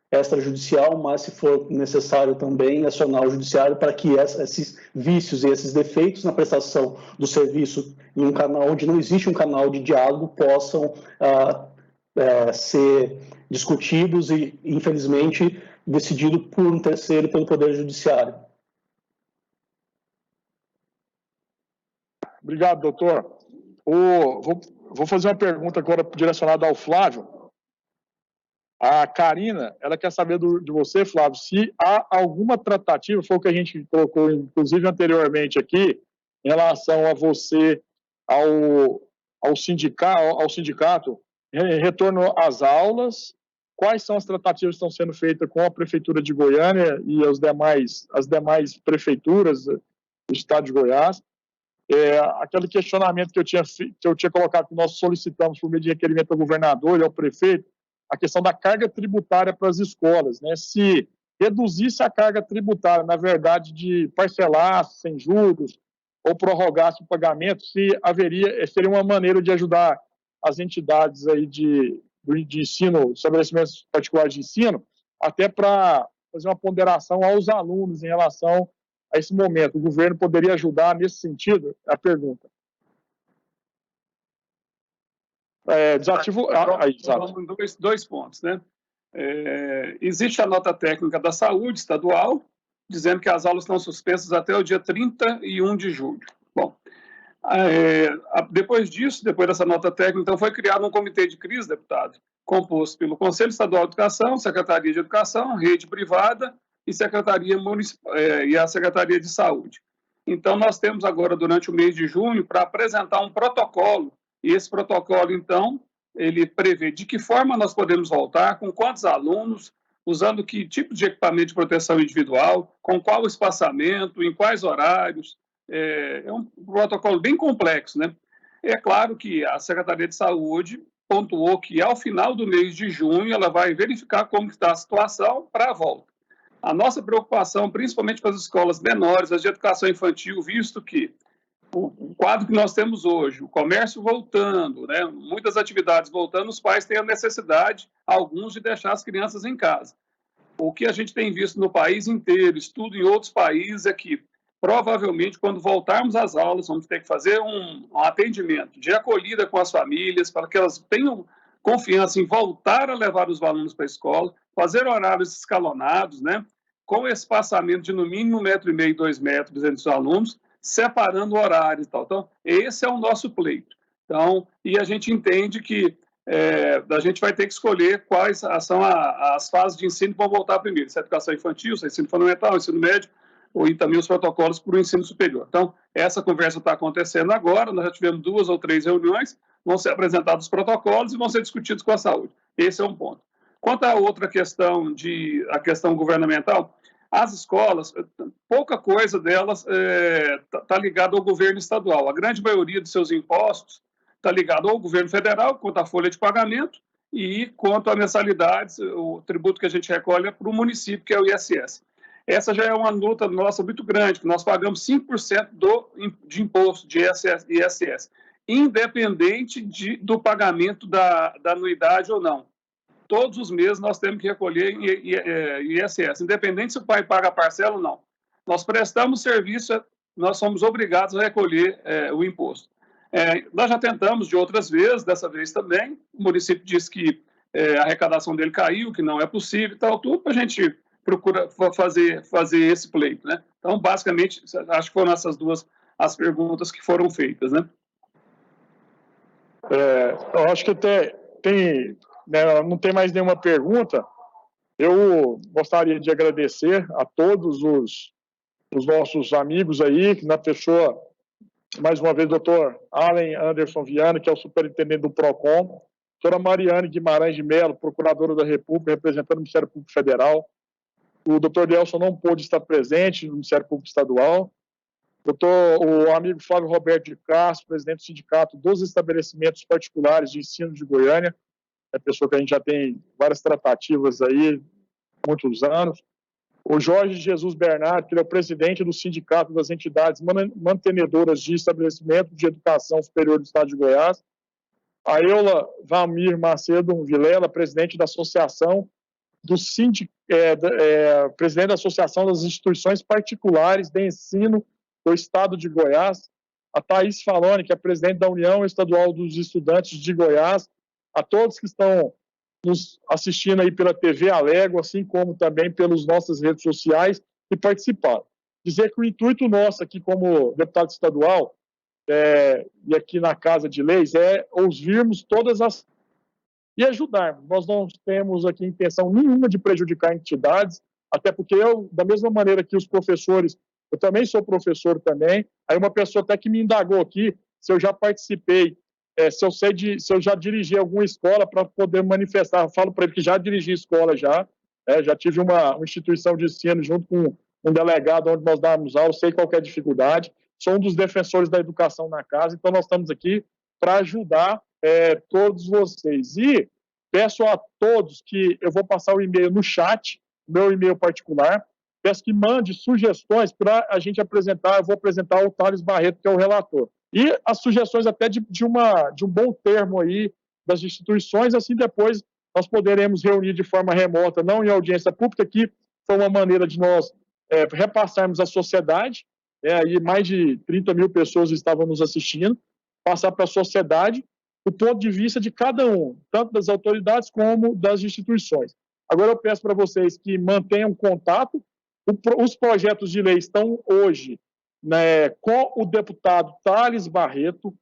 extrajudicial, mas se for necessário também acionar o judiciário para que esses vícios e esses defeitos na prestação do serviço em um canal onde não existe um canal de diálogo possam ser discutidos e, infelizmente, decidido por um terceiro, pelo Poder Judiciário. Obrigado, doutor. Vou fazer uma pergunta agora direcionada ao Flávio. A Karina, ela quer saber de você, Flávio, se há alguma tratativa, foi o que a gente colocou, inclusive, anteriormente aqui, em relação a você, ao sindicato, retorno às aulas, quais são as tratativas que estão sendo feitas com a Prefeitura de Goiânia e as demais prefeituras do Estado de Goiás. Aquele questionamento que eu tinha colocado, que nós solicitamos por meio de requerimento ao governador e ao prefeito, a questão da carga tributária para as escolas, né? Se reduzisse a carga tributária, na verdade, de parcelar sem juros ou prorrogasse o pagamento, seria uma maneira de ajudar as entidades aí de ensino, estabelecimentos particulares de ensino, até para fazer uma ponderação aos alunos em relação a esse momento. O governo poderia ajudar nesse sentido? É a pergunta. Desativo. Exato. Dois pontos, né? Existe a nota técnica da saúde estadual, dizendo que as aulas estão suspensas até o dia 31 de julho. Bom, Depois disso, depois dessa nota técnica, então foi criado um comitê de crise, deputado, composto pelo Conselho Estadual de Educação, Secretaria de Educação, Rede Privada e e a Secretaria de Saúde. Então, nós temos agora, durante o mês de junho, para apresentar um protocolo, e esse protocolo, então, ele prevê de que forma nós podemos voltar, com quantos alunos, usando que tipo de equipamento de proteção individual, com qual espaçamento, em quais horários. É um protocolo bem complexo, né? É claro que a Secretaria de Saúde pontuou que, ao final do mês de junho, ela vai verificar como está a situação para a volta. A nossa preocupação, principalmente para as escolas menores, as de educação infantil, visto que o quadro que nós temos hoje, o comércio voltando, né, muitas atividades voltando, os pais têm a necessidade, alguns, de deixar as crianças em casa. O que a gente tem visto no país inteiro, estudo em outros países, é que, provavelmente, quando voltarmos às aulas, vamos ter que fazer um atendimento de acolhida com as famílias, para que elas tenham confiança em voltar a levar os alunos para a escola, fazer horários escalonados, né, com espaçamento de, no mínimo, 1,5 m, 2 metros entre os alunos, separando horários e tal. Então, esse é o nosso pleito. Então, e a gente entende que a gente vai ter que escolher quais são as fases de ensino que vão voltar primeiro, se é educação infantil, se é ensino fundamental, ensino médio, e também os protocolos para o ensino superior. Então, essa conversa está acontecendo agora, nós já tivemos 2 ou 3 reuniões, vão ser apresentados os protocolos e vão ser discutidos com a saúde. Esse é um ponto. Quanto à outra questão, a questão governamental, as escolas, pouca coisa delas está ligada ao governo estadual. A grande maioria dos seus impostos está ligado ao governo federal, quanto à folha de pagamento, e quanto a mensalidades, o tributo que a gente recolhe é para o município, que é o ISS. Essa já é uma luta nossa muito grande, que nós pagamos 5% de imposto de ISS, independente do pagamento da anuidade ou não. Todos os meses nós temos que recolher ISS, independente se o pai paga a parcela ou não. Nós prestamos serviço, nós somos obrigados a recolher o imposto. Nós já tentamos de outras vezes, dessa vez também, o município disse que a arrecadação dele caiu, que não é possível e tal, tudo, a gente procura fazer esse pleito, né? Então, basicamente, acho que foram essas duas as perguntas que foram feitas, né? Eu acho que até não tem mais nenhuma pergunta. Eu gostaria de agradecer a todos os nossos amigos aí, na pessoa, mais uma vez, doutor Allen Anderson Viana, que é o superintendente do PROCON, doutora Mariane Guimarães de Mello, procuradora da República, representando o Ministério Público Federal, o doutor Delson não pôde estar presente no Ministério Público Estadual, o amigo Flávio Roberto de Castro, presidente do Sindicato dos Estabelecimentos Particulares de Ensino de Goiânia, é pessoa que a gente já tem várias tratativas aí há muitos anos, o Jorge Jesus Bernardo, que é o presidente do Sindicato das Entidades Mantenedoras de Estabelecimento de Educação Superior do Estado de Goiás, a Eula Valmir Macedo Vilela, presidente da Associação presidente da Associação das Instituições Particulares de Ensino do Estado de Goiás, a Thaís Faloni, que é presidente da União Estadual dos Estudantes de Goiás, a todos que estão nos assistindo aí pela TV Alego, assim como também pelas nossas redes sociais, e participaram. Dizer que o intuito nosso aqui como deputado estadual e aqui na Casa de Leis é ouvirmos todas as e ajudarmos. Nós não temos aqui intenção nenhuma de prejudicar entidades, até porque eu, da mesma maneira que os professores, eu também sou professor também, aí uma pessoa até que me indagou aqui se eu já participei, se eu já dirigi alguma escola para poder manifestar. Eu falo para ele que já dirigi escola já tive uma instituição de ensino junto com um delegado onde nós dávamos aula, sei qual é a dificuldade, sou um dos defensores da educação na casa, então nós estamos aqui para ajudar todos vocês. E peço a todos que eu vou passar o e-mail no chat, meu e-mail particular, peço que mande sugestões para a gente apresentar, eu vou apresentar o Thales Barreto, que é o relator. E as sugestões até de um bom termo aí das instituições, assim depois nós poderemos reunir de forma remota, não em audiência pública, que foi uma maneira de nós repassarmos à sociedade, aí mais de 30 mil pessoas estavam nos assistindo, passar para a sociedade o ponto de vista de cada um, tanto das autoridades como das instituições. Agora eu peço para vocês que mantenham contato, os projetos de lei estão hoje né, com o deputado Thales Barreto,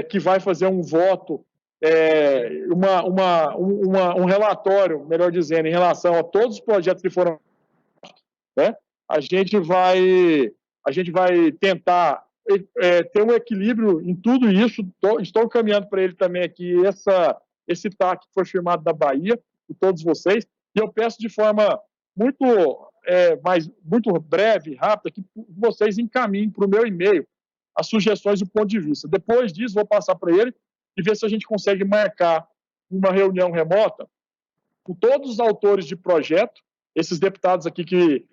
que vai fazer um voto, um relatório, melhor dizendo, em relação a todos os projetos que foram, né? A gente vai tentar ter um equilíbrio em tudo isso. Estou encaminhando para ele também aqui esse TAC que foi firmado da Bahia, de todos vocês, e eu peço de forma muito breve, rápida, que vocês encaminhem para o meu e-mail as sugestões e o ponto de vista. Depois disso, vou passar para ele e ver se a gente consegue marcar uma reunião remota com todos os autores de projeto, esses deputados aqui que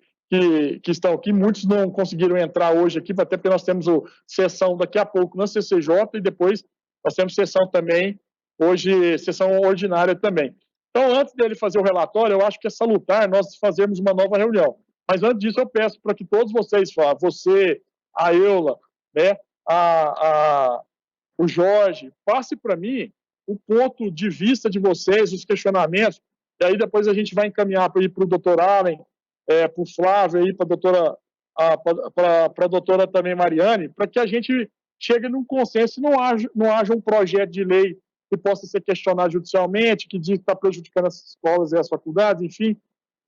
estão aqui, muitos não conseguiram entrar hoje aqui, até porque nós temos sessão daqui a pouco na CCJ e depois nós temos sessão também, hoje, sessão ordinária também. Então, antes dele fazer o relatório, eu acho que é salutar nós fazermos uma nova reunião. Mas antes disso, eu peço para que todos vocês, você, a Eula, né, o Jorge, passe para mim o ponto de vista de vocês, os questionamentos, e aí depois a gente vai encaminhar para o doutor Allen, para o Flávio, para a doutora também Mariane, para que a gente chegue num consenso e não haja um projeto de lei que possa ser questionado judicialmente, que diz que está prejudicando as escolas e as faculdades, enfim, que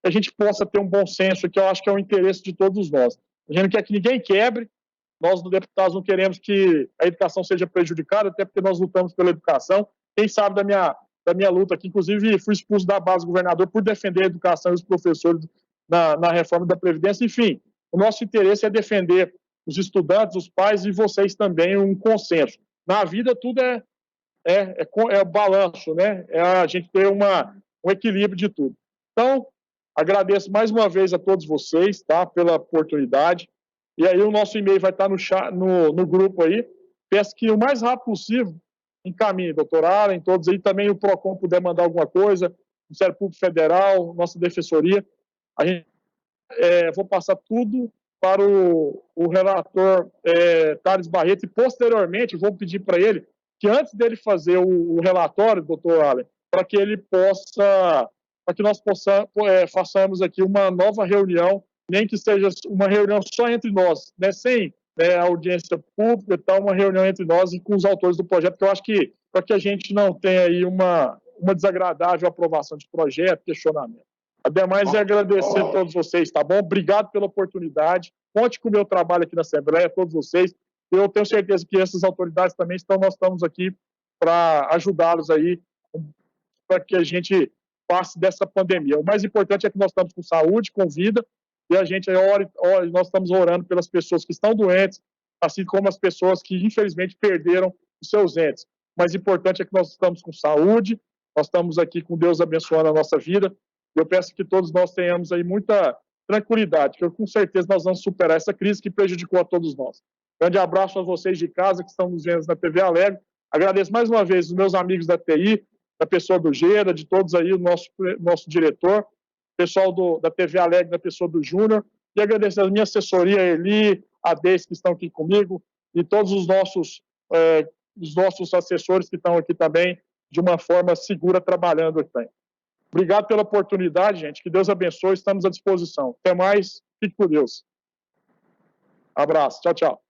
a gente possa ter um bom senso, que eu acho que é o interesse de todos nós. A gente não quer que ninguém quebre, nós, deputados, não queremos que a educação seja prejudicada, até porque nós lutamos pela educação. Quem sabe da minha luta aqui, inclusive fui expulso da base do governador por defender a educação e os professores na reforma da Previdência. Enfim, o nosso interesse é defender os estudantes, os pais e vocês também, um consenso. Na vida, tudo é balanço, né? É a gente ter um equilíbrio de tudo. Então, agradeço mais uma vez a todos vocês, tá? Pela oportunidade. E aí o nosso e-mail vai estar no grupo aí. Peço que o mais rápido possível encaminhe, doutor Allen, todos aí, também o PROCON puder mandar alguma coisa, o Ministério Público Federal, nossa Defensoria. A gente, vou passar tudo para o relator Thales Barreto e, posteriormente, vou pedir para ele que, antes dele fazer o relatório, doutor Allen, para que ele possa, para que nós façamos aqui uma nova reunião, nem que seja uma reunião só entre nós, né, sem audiência pública e tal, uma reunião entre nós e com os autores do projeto, que eu acho que, para que a gente não tenha aí uma desagradável aprovação de projeto, questionamento. Ademais, agradecer a todos vocês, tá bom? Obrigado pela oportunidade. Conte com o meu trabalho aqui na Assembleia, todos vocês. Eu tenho certeza que essas autoridades também nós estamos aqui para ajudá-los aí, para que a gente passe dessa pandemia. O mais importante é que nós estamos com saúde, com vida, e a gente nós estamos orando pelas pessoas que estão doentes, assim como as pessoas que, infelizmente, perderam os seus entes. O mais importante é que nós estamos com saúde, nós estamos aqui com Deus abençoando a nossa vida. Eu peço que todos nós tenhamos aí muita tranquilidade, que com certeza nós vamos superar essa crise que prejudicou a todos nós. Grande abraço a vocês de casa que estão nos vendo na TV Alegre. Agradeço mais uma vez os meus amigos da TI, da pessoa do Gera, de todos aí, o nosso diretor, pessoal da TV Alegre, da pessoa do Júnior, e agradecer a minha assessoria, a Eli, a Deis, que estão aqui comigo, e todos os nossos assessores que estão aqui também, de uma forma segura, trabalhando aqui. Obrigado pela oportunidade, gente. Que Deus abençoe, estamos à disposição. Até mais, fique com Deus. Abraço, tchau, tchau.